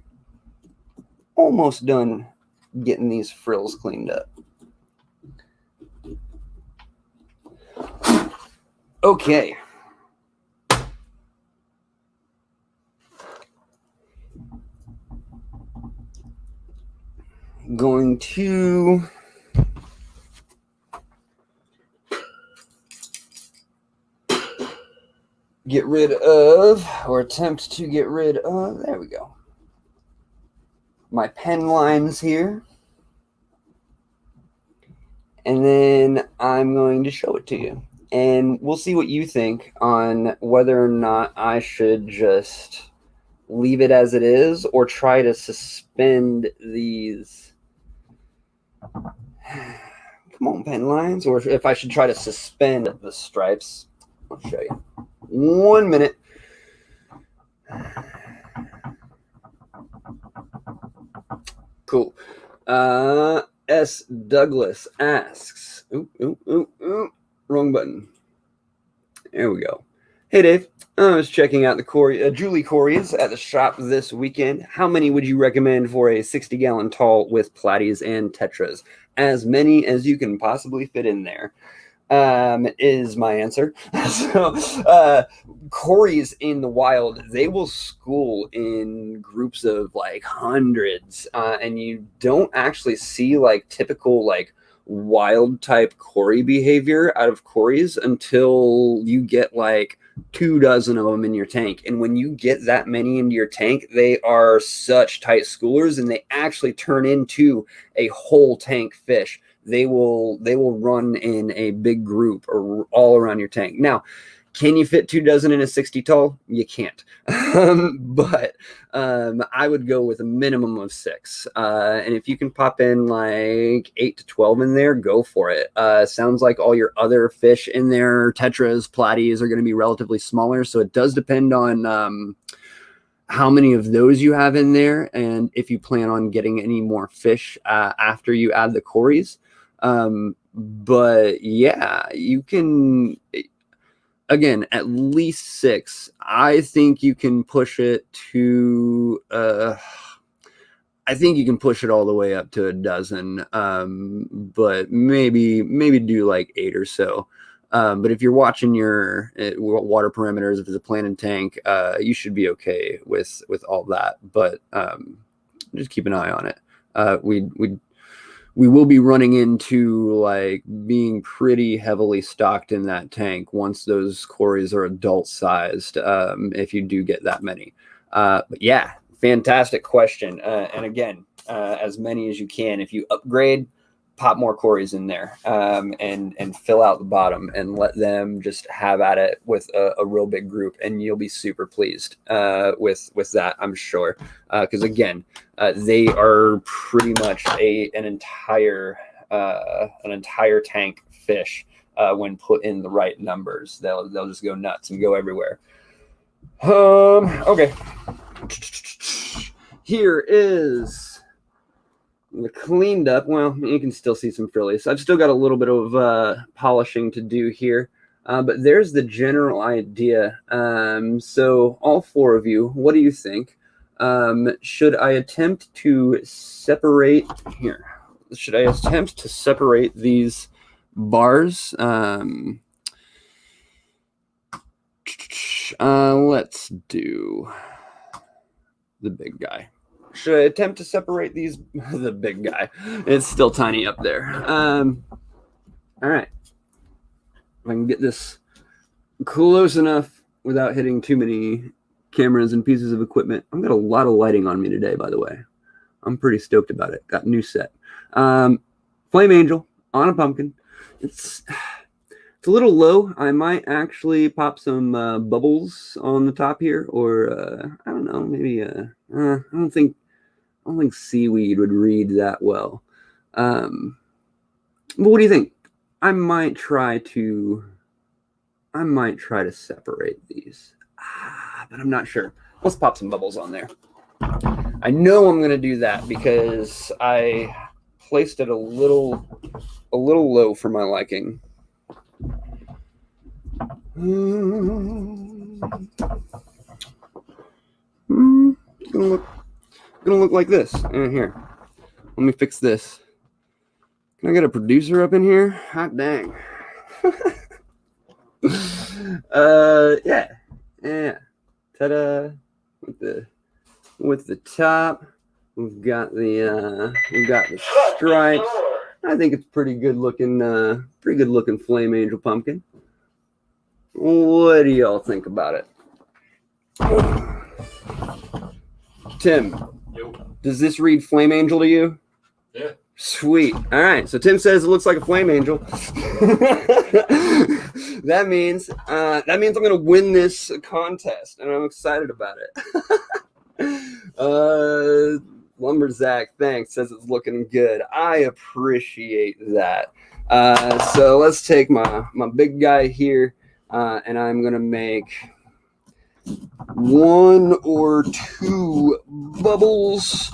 Almost done getting these frills cleaned up. Okay. Going to get rid of, or attempt to get rid of, there we go, my pen lines here. And then I'm going to show it to you. And we'll see what you think on whether or not I should just leave it as it is or try to suspend these. Come on, pen lines. Or if I should try to suspend the stripes. I'll show you. 1 minute. Cool. S. Douglas asks. Wrong button. There we go. Hey, Dave. I was checking out the Julie Corey's at the shop this weekend. How many would you recommend for a 60-gallon tall with platies and tetras? As many as you can possibly fit in there. is my answer. So, Corys in the wild, they will school in groups of like hundreds, and you don't actually see like typical like wild type Cory behavior out of Corys until you get like 2 dozen of them in your tank. And when you get that many into your tank, they are such tight schoolers, and they actually turn into a whole tank fish. They will run in a big group or all around your tank. Now, can you fit 2 dozen in a 60 tall? You can't. But I would go with a minimum of 6. And if you can pop in like 8 to 12 in there, go for it. Sounds like all your other fish in there, tetras, platies, are going to be relatively smaller. So it does depend on how many of those you have in there, and if you plan on getting any more fish after you add the Corys. But yeah, you can, again, at least 6. I think you can push it to I think you can push it all the way up to 12. But maybe do like 8 or so. But if you're watching your water parameters, if it's a planted tank, you should be okay with all that. But just keep an eye on it. We will be running into like being pretty heavily stocked in that tank once those Corys are adult sized, if you do get that many. But yeah, fantastic question. And again, as many as you can. If you upgrade, pop more Corys in there, and fill out the bottom and let them just have at it with a real big group, and you'll be super pleased with that, I'm sure. Because again, they are pretty much an entire tank fish when put in the right numbers. They'll just go nuts and go everywhere. Okay. Here is the cleaned up. Well, you can still see some frillies. I've still got a little bit of polishing to do here. But there's the general idea. So all 4 of you, what do you think? Should I attempt to separate here? Should I attempt to separate these bars? Let's do the big guy. Should I attempt to separate these? The big guy. It's still tiny up there. All right. If I can get this close enough without hitting too many cameras and pieces of equipment. I've got a lot of lighting on me today, by the way. I'm pretty stoked about it. Got a new set. Flame Angel on a pumpkin. It's a little low. I might actually pop some bubbles on the top here, or I don't know, maybe I don't think seaweed would read that well. But what do you think? I might try to separate these, but I'm not sure. Let's pop some bubbles on there. I know I'm gonna do that because I placed it a little low for my liking. It's gonna look like this. Here, let me fix this. Can I get a producer up in here? Hot dang. Yeah. Ta-da! With the top, we've got the stripes. I think it's pretty good looking Flame Angel pumpkin. What do y'all think about it? Tim, does this read Flame Angel to you? Yeah. Sweet. All right. So Tim says it looks like a Flame Angel. That means I'm going to win this contest, and I'm excited about it. Lumberzack, thanks, says it's looking good. I appreciate that. So let's take my big guy here, and I'm going to make 1 or 2 bubbles.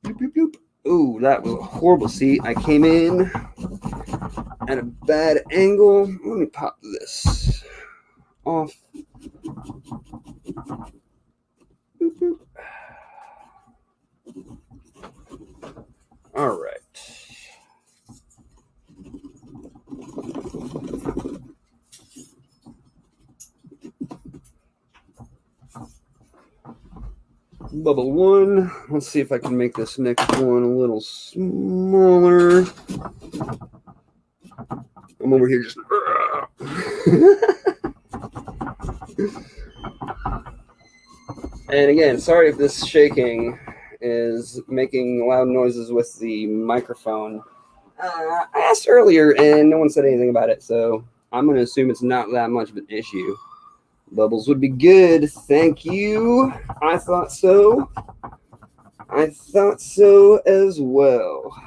Boop, boop, boop. Ooh, that was a horrible seat. I came in at a bad angle. Let me pop this off. Boop, boop. All right. Bubble one. Let's see if I can make this next one a little smaller. I'm over here just. And again, sorry if this shaking is making loud noises with the microphone. I asked earlier and no one said anything about it, so I'm going to assume it's not that much of an issue. Bubbles would be good. Thank you. I thought so. I thought so as well.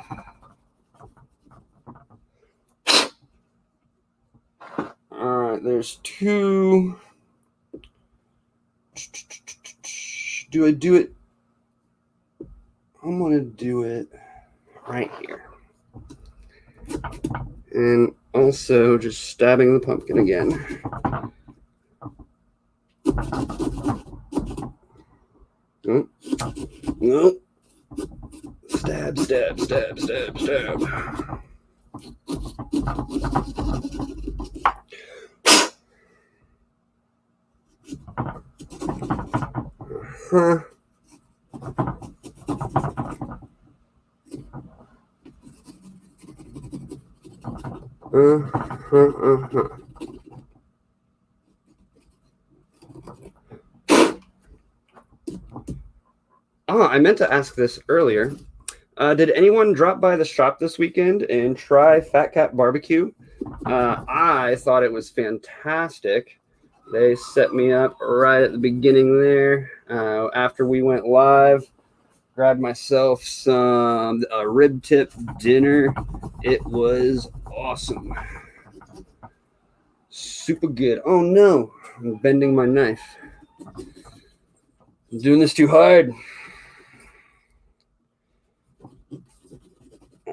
All right, there's two. Do I do it? I'm going to do it right here. And also just stabbing the pumpkin again. Oh. No. Stab, stab, stab, stab, stab. Huh. I meant to ask this earlier. Did anyone drop by the shop this weekend and try Fat Cat Barbecue? I thought it was fantastic. They set me up right at the beginning there. After we went live, grabbed myself some rib tip dinner. It was awesome. Super good. Oh no, I'm bending my knife. I'm doing this too hard.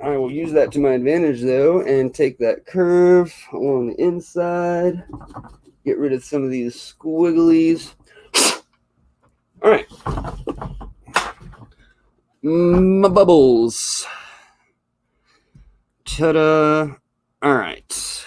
I will use that to my advantage though and take that curve along the inside. Get rid of some of these squigglies. All right. My bubbles. Ta-da. All right.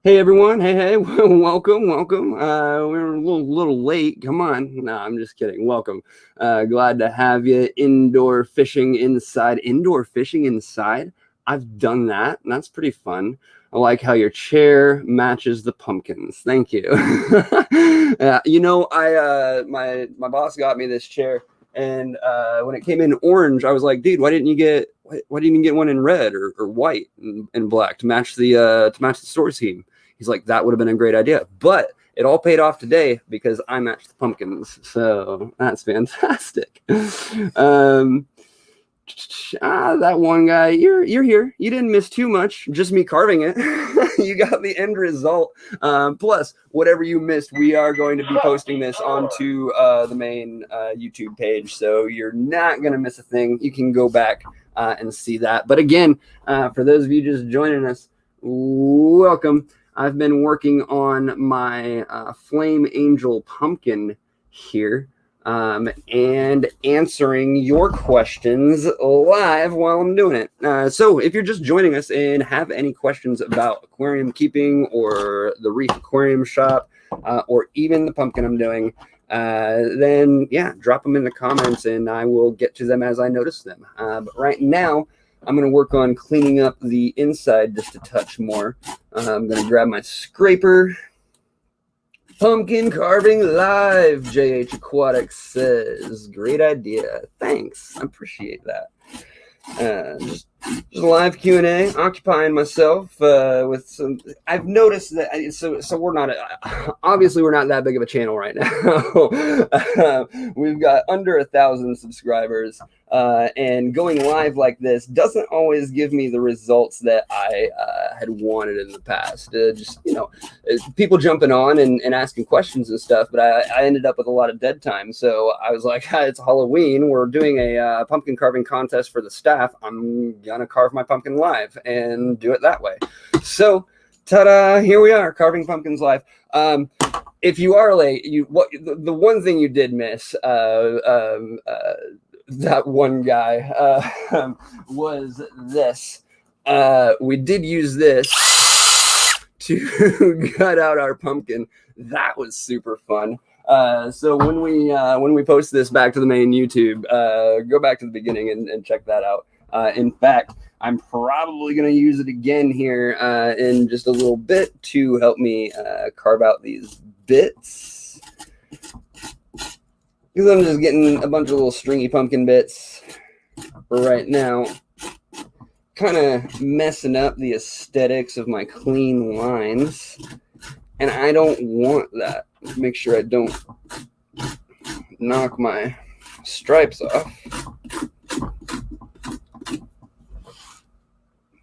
Hey everyone! Hey! Welcome! We're a little late. Come on! No, I'm just kidding. Welcome. Glad to have you. Indoor fishing inside. Indoor fishing inside. I've done that, and that's pretty fun. I like how your chair matches the pumpkins. Thank you. You know, my boss got me this chair, and when it came in orange, I was like, dude, why didn't you get one in red or white and black to match the store theme? He's like, that would have been a great idea, but it all paid off today because I matched the pumpkins, so that's fantastic. That one guy, you're here. You didn't miss too much. Just me carving it. You got the end result. Plus, whatever you missed, we are going to be posting this onto the main YouTube page, so you're not gonna miss a thing. You can go back and see that. But again, for those of you just joining us, welcome. I've been working on my Flame Angel pumpkin here. And answering your questions live while I'm doing it. So if you're just joining us and have any questions about aquarium keeping or the Reef Aquarium shop, or even the pumpkin I'm doing, then yeah, drop them in the comments and I will get to them as I notice them. But right now, I'm going to work on cleaning up the inside just a touch more. I'm going to grab my scraper. Pumpkin carving live, JH Aquatics says. Great idea. Thanks. I appreciate that. Just a live Q&A, occupying myself with some. I've noticed that. So we're not. Obviously, we're not that big of a channel right now. We've got under 1,000 subscribers, and going live like this doesn't always give me the results that I had wanted in the past. Just people jumping on and asking questions and stuff, but I ended up with a lot of dead time. So I was like, it's Halloween. We're doing a pumpkin carving contest for the staff. I'm gonna carve my pumpkin live and do it that way. So ta-da, here we are, carving pumpkins live. If you are late, the one thing you did miss, that one guy, was this. We did use this to gut out our pumpkin. That was super fun. So when we post this back to the main YouTube, go back to the beginning and check that out. In fact, I'm probably going to use it again here in just a little bit to help me carve out these bits. Because I'm just getting a bunch of little stringy pumpkin bits for right now. Kind of messing up the aesthetics of my clean lines. And I don't want that. Make sure I don't knock my stripes off.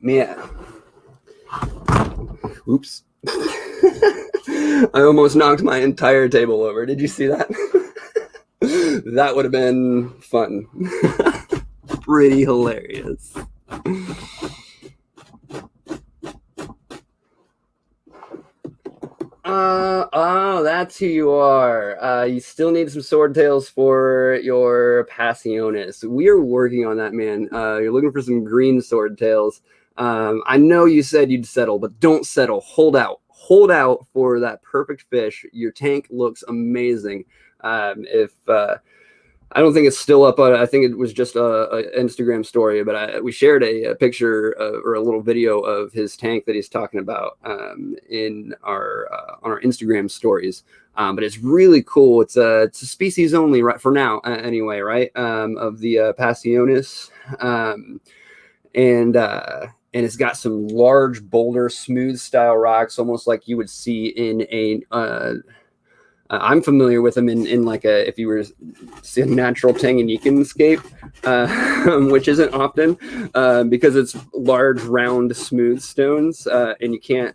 Yeah. Oops. I almost knocked my entire table over. Did you see that? That would have been fun. Pretty hilarious. Oh, that's who you are. You still need some swordtails for your Passionis. We are working on that, man. You're looking for some green swordtails. I know you said you'd settle, but don't settle. Hold out. Hold out for that perfect fish. Your tank looks amazing. I don't think it's still up. I think it was just a Instagram story, but we shared a picture or a little video of his tank that he's talking about in our on our Instagram stories. But it's really cool. It's a species only right for now, anyway, right? Of the Passionis, and it's got some large boulder, smooth style rocks, almost like you would see in a. I'm familiar with them in like if you were to see a natural Tanganyikan scape, which isn't often because it's large, round, smooth stones, and you can't.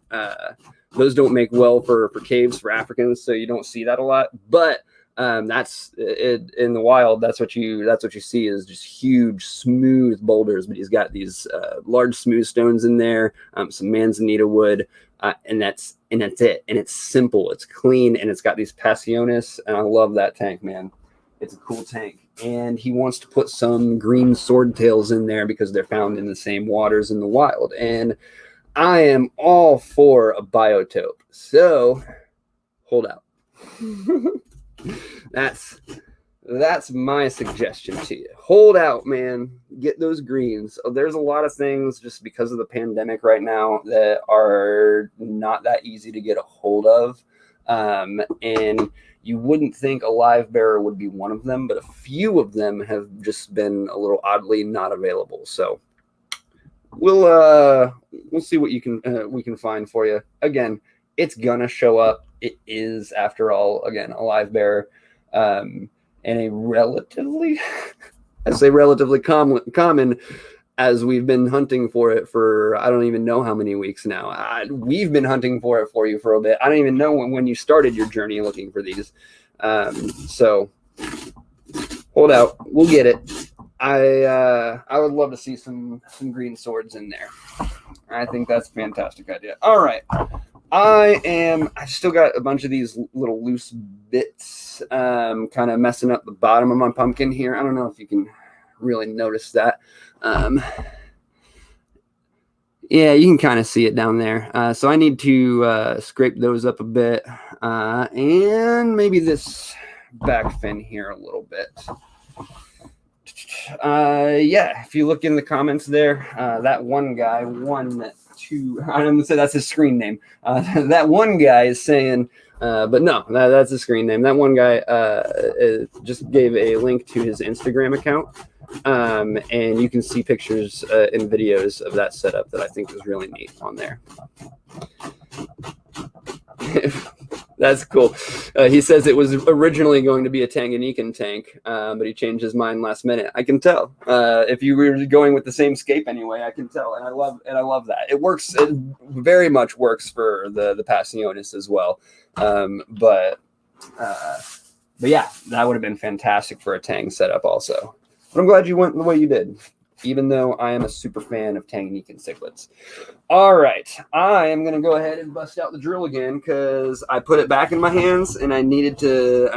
Those don't make well for caves for Africans, so you don't see that a lot. But that's it, in the wild. That's what you see is just huge, smooth boulders. But he's got these large, smooth stones in there, some manzanita wood. And that's it. And it's simple. It's clean, and it's got these Passionis. And I love that tank, man. It's a cool tank. And he wants to put some green swordtails in there because they're found in the same waters in the wild. And I am all for a biotope. So hold out. That's my suggestion to you. Hold out, man. Get those greens. There's a lot of things just because of the pandemic right now that are not that easy to get a hold of. And you wouldn't think a live bearer would be one of them, but a few of them have just been a little oddly not available. So we'll see what we can find for you. Again, it's gonna show up. It is, after all, again, a live bearer. And a relatively, I say relatively common, as we've been hunting for it for, I don't even know how many weeks now. We've been hunting for it for you for a bit. I don't even know when you started your journey looking for these. So hold out. We'll get it. I would love to see some green swords in there. I think that's a fantastic idea. All right. I've still got a bunch of these little loose bits kind of messing up the bottom of my pumpkin here. I don't know if you can really notice that. Yeah, you can kind of see it down there. So I need to scrape those up a bit and maybe this back fin here a little bit. Yeah, if you look in the comments there, that one guy, I'm going to say that's his screen name. That one guy is saying, but no, that's his screen name. That one guy just gave a link to his Instagram account. And you can see pictures and videos of that setup that I think was really neat on there. That's cool. He says it was originally going to be a Tanganyikan tank, but he changed his mind last minute. I can tell. If you were going with the same scape anyway, I can tell, and I love that. It works. It very much works for the Passionis as well. But yeah, that would have been fantastic for a Tang setup also. But I'm glad you went the way you did, even though I am a super fan of Tanganyikan cichlids. All right, I am going to go ahead and bust out the drill again because I put it back in my hands and I needed to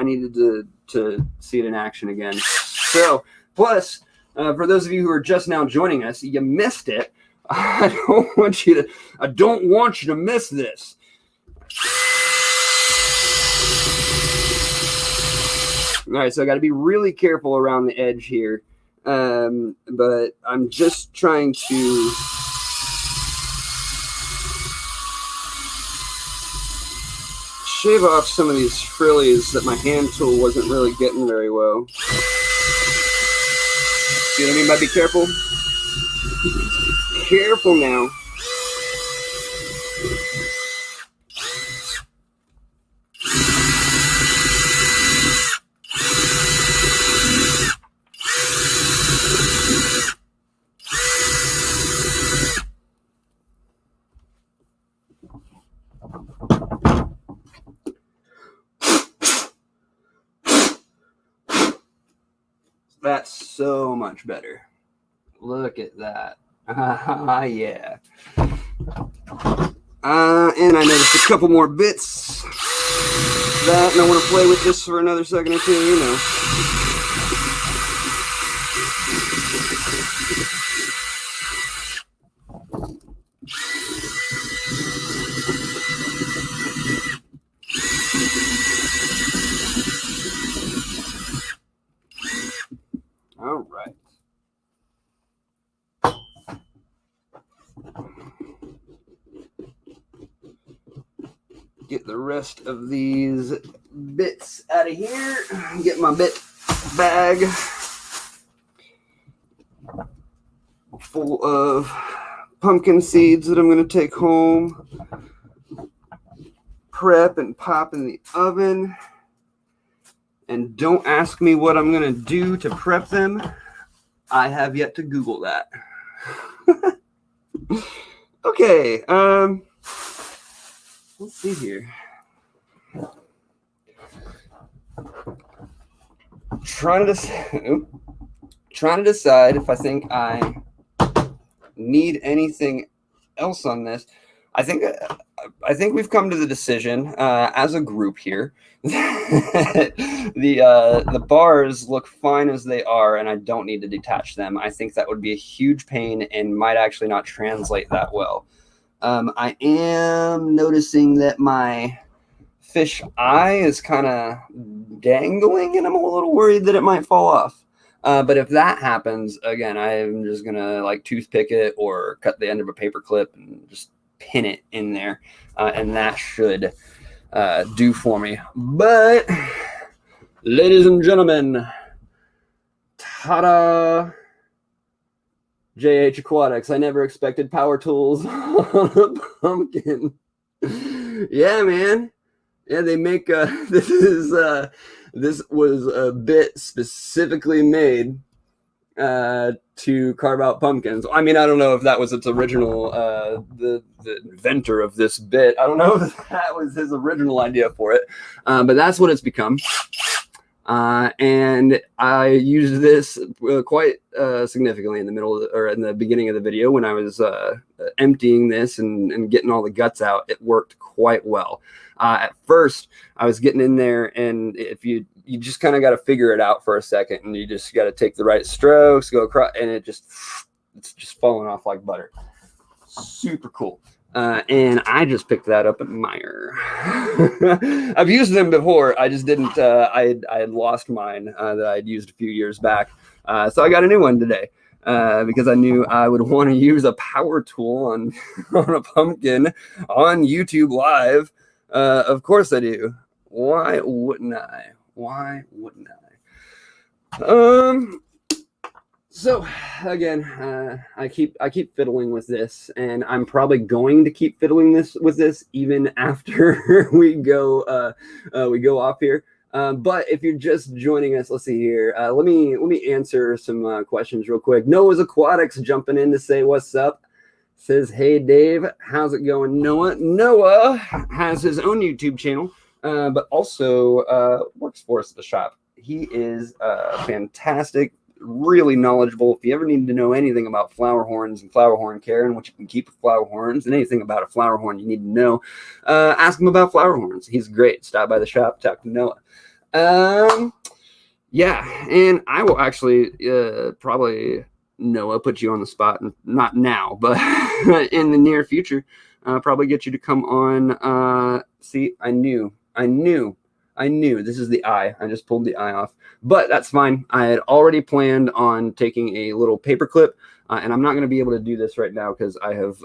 see it in action again. So, plus, for those of you who are just now joining us, you missed it. I don't want you to miss this. All right, so I got to be really careful around the edge here, but I'm just trying to shave off some of these frillies that my hand tool wasn't really getting very well. See what I mean by be careful? Careful now. That's so much better. Look at that. Yeah. And I noticed a couple more bits that, and I want to play with this for another second or two, you know. All right. Get the rest of these bits out of here. Get my bit bag full of pumpkin seeds that I'm going to take home, prep and pop in the oven. And don't ask me what I'm going to do to prep them. I have yet to Google that. Okay, let's see here. Trying to decide if I think I need anything else on this. I think we've come to the decision as a group here that the bars look fine as they are, and I don't need to detach them. I think that would be a huge pain and might actually not translate that well. I am noticing that my fish eye is kind of dangling, and I'm a little worried that it might fall off. But if that happens, again, I'm just gonna like toothpick it or cut the end of a paper clip and just pin it in there, and that should do for me. But ladies and gentlemen, ta-da! JH Aquatics. I never expected power tools on a pumpkin. Yeah, man. Yeah, they make this was a bit specifically made to carve out pumpkins. I mean, I don't know if that was its original, the inventor of this bit. I don't know if that was his original idea for it, but that's what it's become. And I used this quite significantly in the middle of or in the beginning of the video when I was emptying this and getting all the guts out. It worked quite well. At first, I was getting in there, and if you just kind of got to figure it out for a second, and you just got to take the right strokes, go across, and it's just falling off like butter. Super cool. And I just picked that up at Meyer. I've used them before. I just didn't. I had lost mine that I'd used a few years back. So I got a new one today because I knew I would want to use a power tool on a pumpkin on YouTube Live. Of course I do. Why wouldn't I? Why wouldn't I? So again, I keep fiddling with this, and I'm probably going to keep fiddling with this even after we go off here. But if you're just joining us, let's see here. Let me answer some questions real quick. Noah's Aquatics jumping in to say what's up. Says, hey Dave, how's it going, Noah? Noah has his own YouTube channel, but also works for us at the shop. He is fantastic. Really knowledgeable. If you ever need to know anything about flower horns and flower horn care and what you can keep with flower horns and anything about a flower horn you need to know, ask him about flower horns. He's great. Stop by the shop, talk to Noah. Yeah, and I will actually probably, Noah, put you on the spot, and not now, but in the near future, probably get you to come on See, I knew. This is the eye. I just pulled the eye off, but that's fine. I had already planned on taking a little paper clip, and I'm not going to be able to do this right now because I have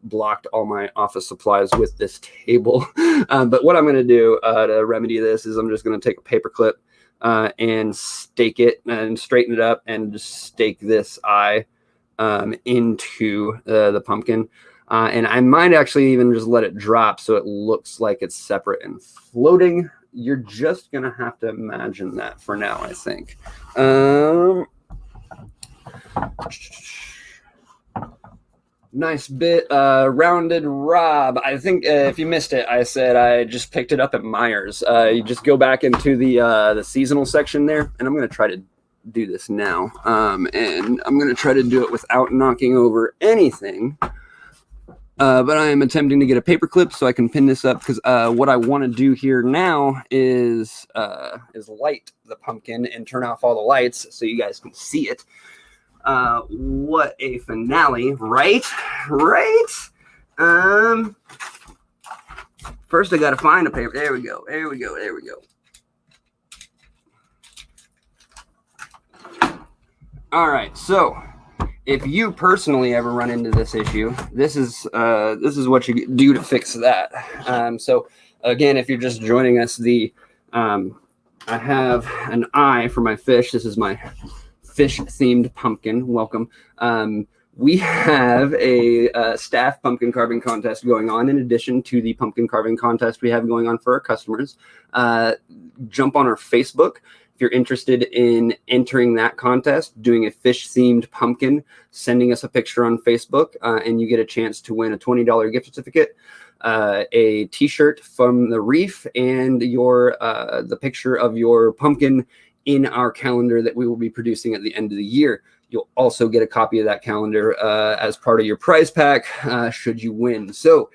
blocked all my office supplies with this table. But what I'm going to do to remedy this is I'm just going to take a paper clip and stake it and straighten it up and just stake this eye into the pumpkin. And I might actually even just let it drop so it looks like it's separate and floating. You're just going to have to imagine that for now, I think. Nice bit. Rounded Rob. I think if you missed it, I said I just picked it up at Myers. You just go back into the seasonal section there, and I'm going to try to do this now. And I'm going to try to do it without knocking over anything. But I am attempting to get a paper clip so I can pin this up because what I want to do here now is light the pumpkin and turn off all the lights so you guys can see it. What a finale, right? First I got to find a paper. There we go. All right, so if you personally ever run into this issue, this is what you do to fix that. So again, if you're just joining us, I have an eye for my fish. This is my fish-themed pumpkin. Welcome. We have a staff pumpkin carving contest going on in addition to the pumpkin carving contest we have going on for our customers. Jump on our Facebook. If you're interested in entering that contest, doing a fish-themed pumpkin, sending us a picture on Facebook, and you get a chance to win a $20 gift certificate, a T-shirt from the Reef, and the picture of your pumpkin in our calendar that we will be producing at the end of the year. You'll also get a copy of that calendar as part of your prize pack should you win. So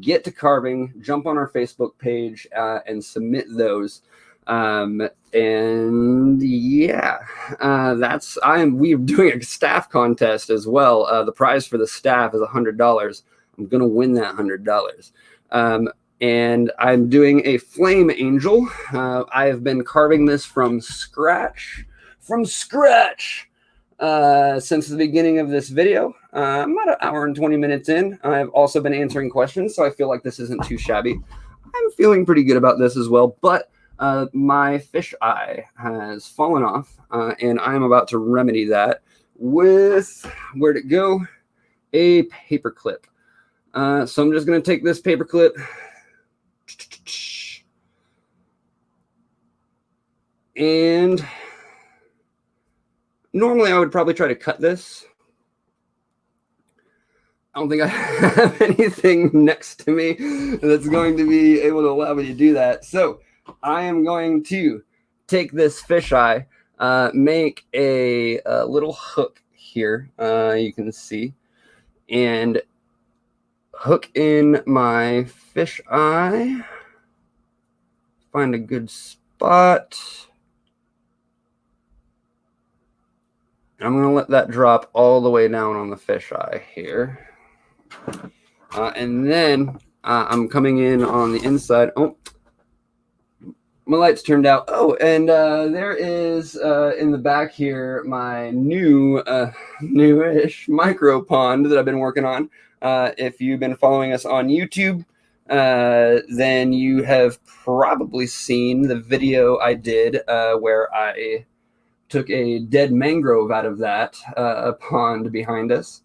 get to carving, jump on our Facebook page, and submit those. And yeah, we're doing a staff contest as well. The prize for the staff is $100. I'm going to win that $100. And I'm doing a flame angel. I have been carving this from scratch since the beginning of this video. I'm about an hour and 20 minutes in. I've also been answering questions, so I feel like this isn't too shabby. I'm feeling pretty good about this as well, but my fish eye has fallen off, and I'm about to remedy that with, where'd it go? A paper clip. So I'm just going to take this paper clip and normally I would probably try to cut this. I don't think I have anything next to me that's going to be able to allow me to do that. So I am going to take this fisheye, make a little hook here, you can see, and hook in my fisheye, find a good spot. I'm going to let that drop all the way down on the fisheye here. And then I'm coming in on the inside. Oh, my lights turned out. Oh, and there is in the back here my newish micro pond that I've been working on. If you've been following us on YouTube, then you have probably seen the video I did where I took a dead mangrove out of that pond behind us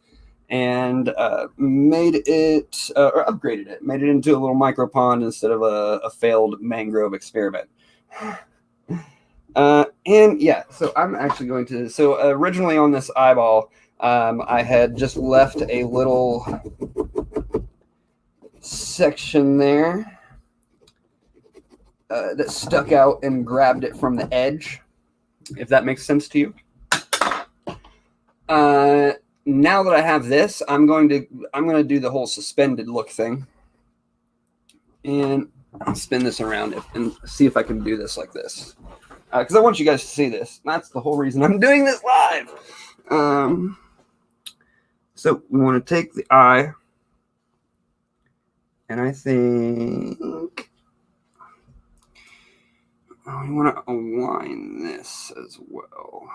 and made it, or upgraded it, made it into a little micro pond instead of a failed mangrove experiment. And yeah, so I'm actually going to, so originally on this eyeball, I had just left a little section there that stuck out and grabbed it from the edge, if that makes sense to you. Now that I have this, I'm going to do the whole suspended look thing, and I'll spin this around and see if I can do this like this, because I want you guys to see this. That's the whole reason I'm doing this live. So we want to take the eye, and I think you want to align this as well.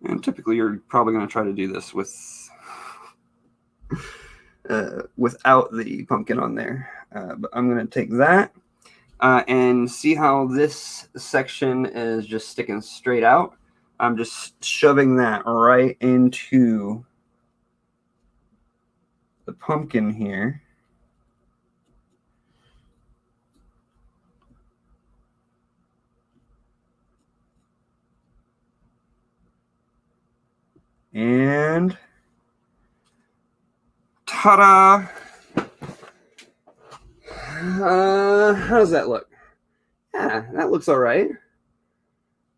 And typically you're probably going to try to do this with without the pumpkin on there. But I'm going to take that and see how this section is just sticking straight out. I'm just shoving that right into the pumpkin here. And ta-da! How does that look? Yeah, that looks all right.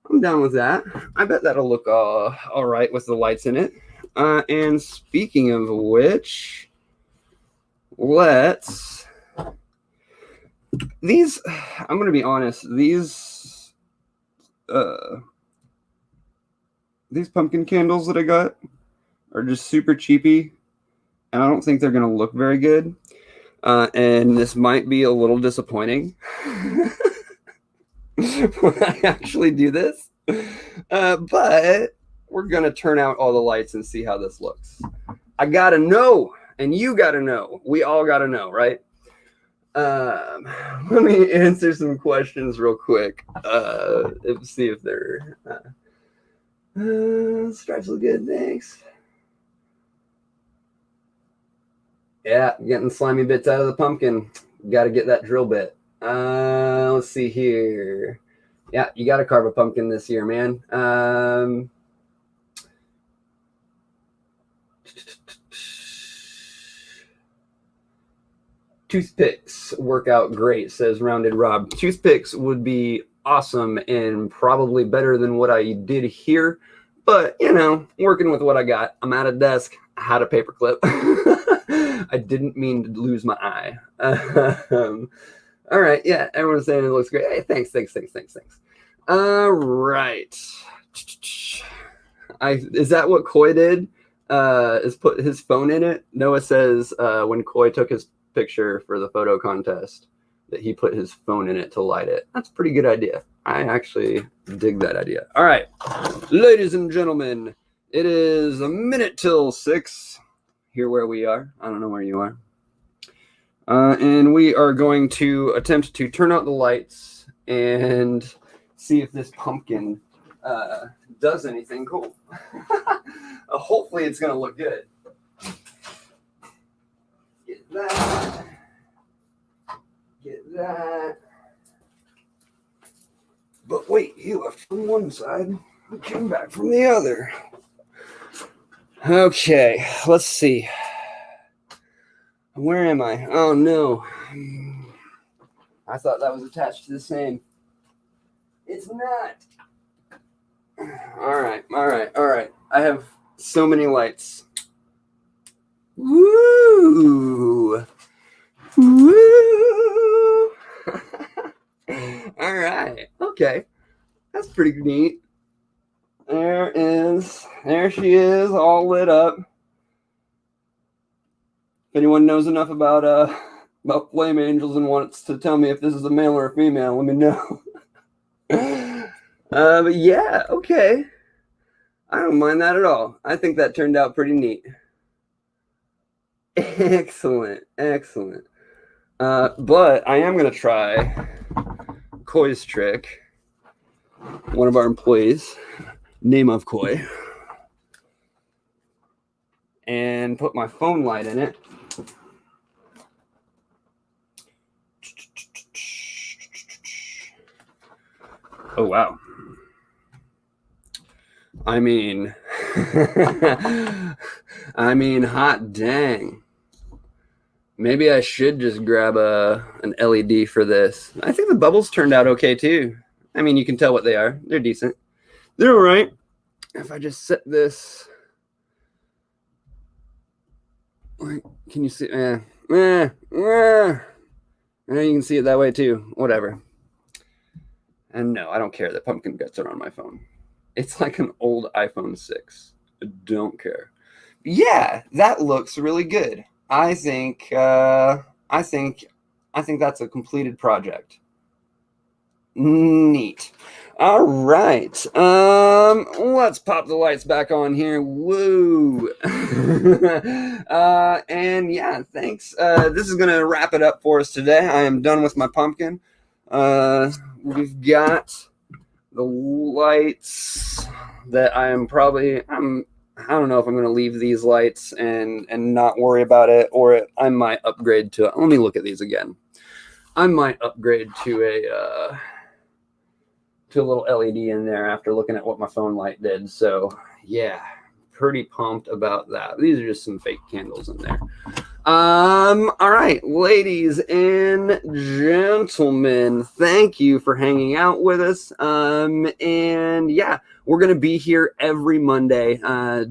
I'm down with that. I bet that'll look all right with the lights in it. And speaking of which, let's... These, I'm going to be honest, these pumpkin candles that I got are just super cheapy, and I don't think they're going to look very good. And this might be a little disappointing when I actually do this. But we're going to turn out all the lights and see how this looks. I got to know, and you got to know. We all got to know, right? Let me answer some questions real quick. See if they're... stripes look good, thanks. Yeah, getting slimy bits out of the pumpkin. Got to get that drill bit. Let's see here. Yeah, you got to carve a pumpkin this year, man. Toothpicks work out great, says Rounded Rob. Toothpicks would be awesome and probably better than what I did here. But, you know, working with what I got. I'm at a desk. I had a paperclip. I didn't mean to lose my eye. All right. Yeah, everyone's saying it looks great. Hey, thanks. All right. Is that what Coy did? Is put his phone in it? Noah says when Coy took his picture for the photo contest that he put his phone in it to light it. That's a pretty good idea. I actually dig that idea. All right, ladies and gentlemen, it is a minute till 6 here where we are. I don't know where you are. And we are going to attempt to turn out the lights and see if this pumpkin does anything cool. Hopefully it's going to look good. Get that. Get that. But wait, he left from one side and came back from the other. Okay, let's see. Where am I? Oh, no. I thought that was attached to the same. It's not. All right. I have so many lights. Woo! Woo! All right. Okay. That's pretty neat. There she is, all lit up. If anyone knows enough about flame angels and wants to tell me if this is a male or a female, let me know. But yeah, okay. I don't mind that at all. I think that turned out pretty neat. Excellent. But I am going to try Coy's trick. One of our employees, name of Coy, and put my phone light in it. Oh, wow. I mean, hot dang. Maybe I should just grab an LED for this. I think the bubbles turned out okay, too. I mean, you can tell what they are. They're decent. They're all right. If I just set this... Can you see? You can see it that way, too. Whatever. And no, I don't care that pumpkin guts are on my phone. It's like an old iPhone 6. I don't care. Yeah, that looks really good. I think I think that's a completed project. Neat. All right. Let's pop the lights back on here. Woo. And yeah, thanks. This is gonna wrap it up for us today. I am done with my pumpkin. We've got the lights that I don't know if I'm gonna leave these lights and not worry about it, or I might upgrade to. Let me look at these again. I might upgrade to a little LED in there after looking at what my phone light did. So yeah, pretty pumped about that. These are just some fake candles in there. All right, ladies and gentlemen, thank you for hanging out with us. And yeah, we're gonna be here every Monday,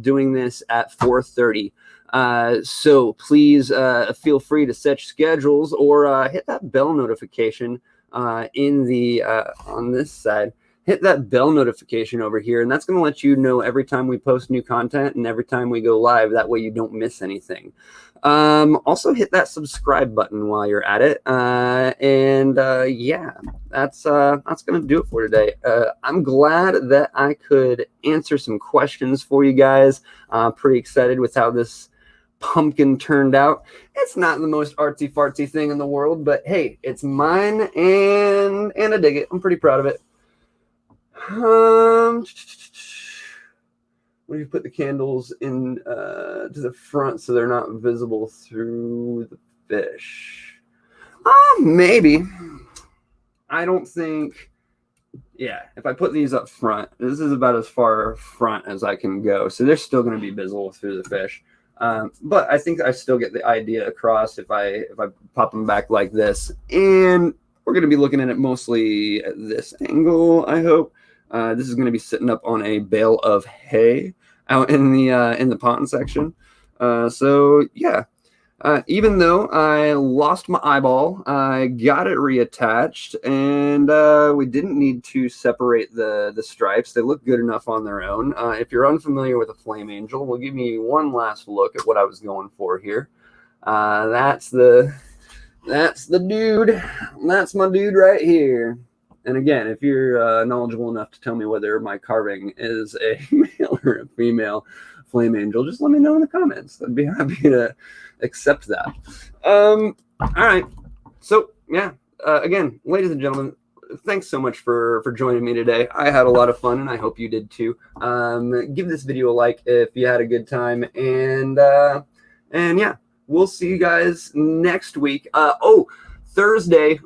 doing this at 4:30. So please feel free to set schedules or hit that bell notification in the on this side. Hit that bell notification over here, and that's going to let you know every time we post new content and every time we go live. That way you don't miss anything. Also hit that subscribe button while you're at it. Yeah, that's going to do it for today. I'm glad that I could answer some questions for you guys. Pretty excited with how this pumpkin turned out. It's not the most artsy fartsy thing in the world, but hey, it's mine and I dig it. I'm pretty proud of it. What do you put the candles in to the front so they're not visible through the fish? Maybe. I don't think. Yeah, if I put these up front, this is about as far front as I can go, so they're still going to be visible through the fish. But I think I still get the idea across if I pop them back like this. And we're going to be looking at it mostly at this angle, I hope. This is going to be sitting up on a bale of hay out in the pond section. So yeah, even though I lost my eyeball, I got it reattached, and we didn't need to separate the stripes. They look good enough on their own. If you're unfamiliar with a flame angel, we'll give you one last look at what I was going for here. That's the dude. That's my dude right here. And again, if you're knowledgeable enough to tell me whether my carving is a male or a female flame angel, just let me know in the comments. I'd be happy to accept that. All right. So yeah, again, ladies and gentlemen, thanks so much for joining me today. I had a lot of fun, and I hope you did too. Give this video a like if you had a good time, and yeah, we'll see you guys next week. Thursday,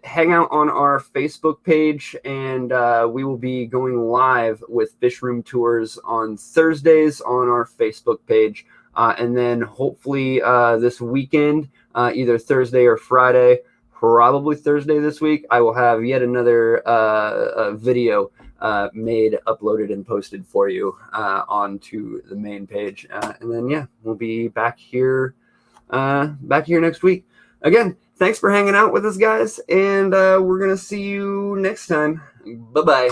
hang out on our Facebook page, and we will be going live with fish room tours on Thursdays on our Facebook page. And then hopefully this weekend, either Thursday or Friday, probably Thursday this week, I will have yet another video made, uploaded, and posted for you onto the main page. And then, yeah, we'll be back here next week. Again, thanks for hanging out with us, guys, and we're going to see you next time. Bye-bye.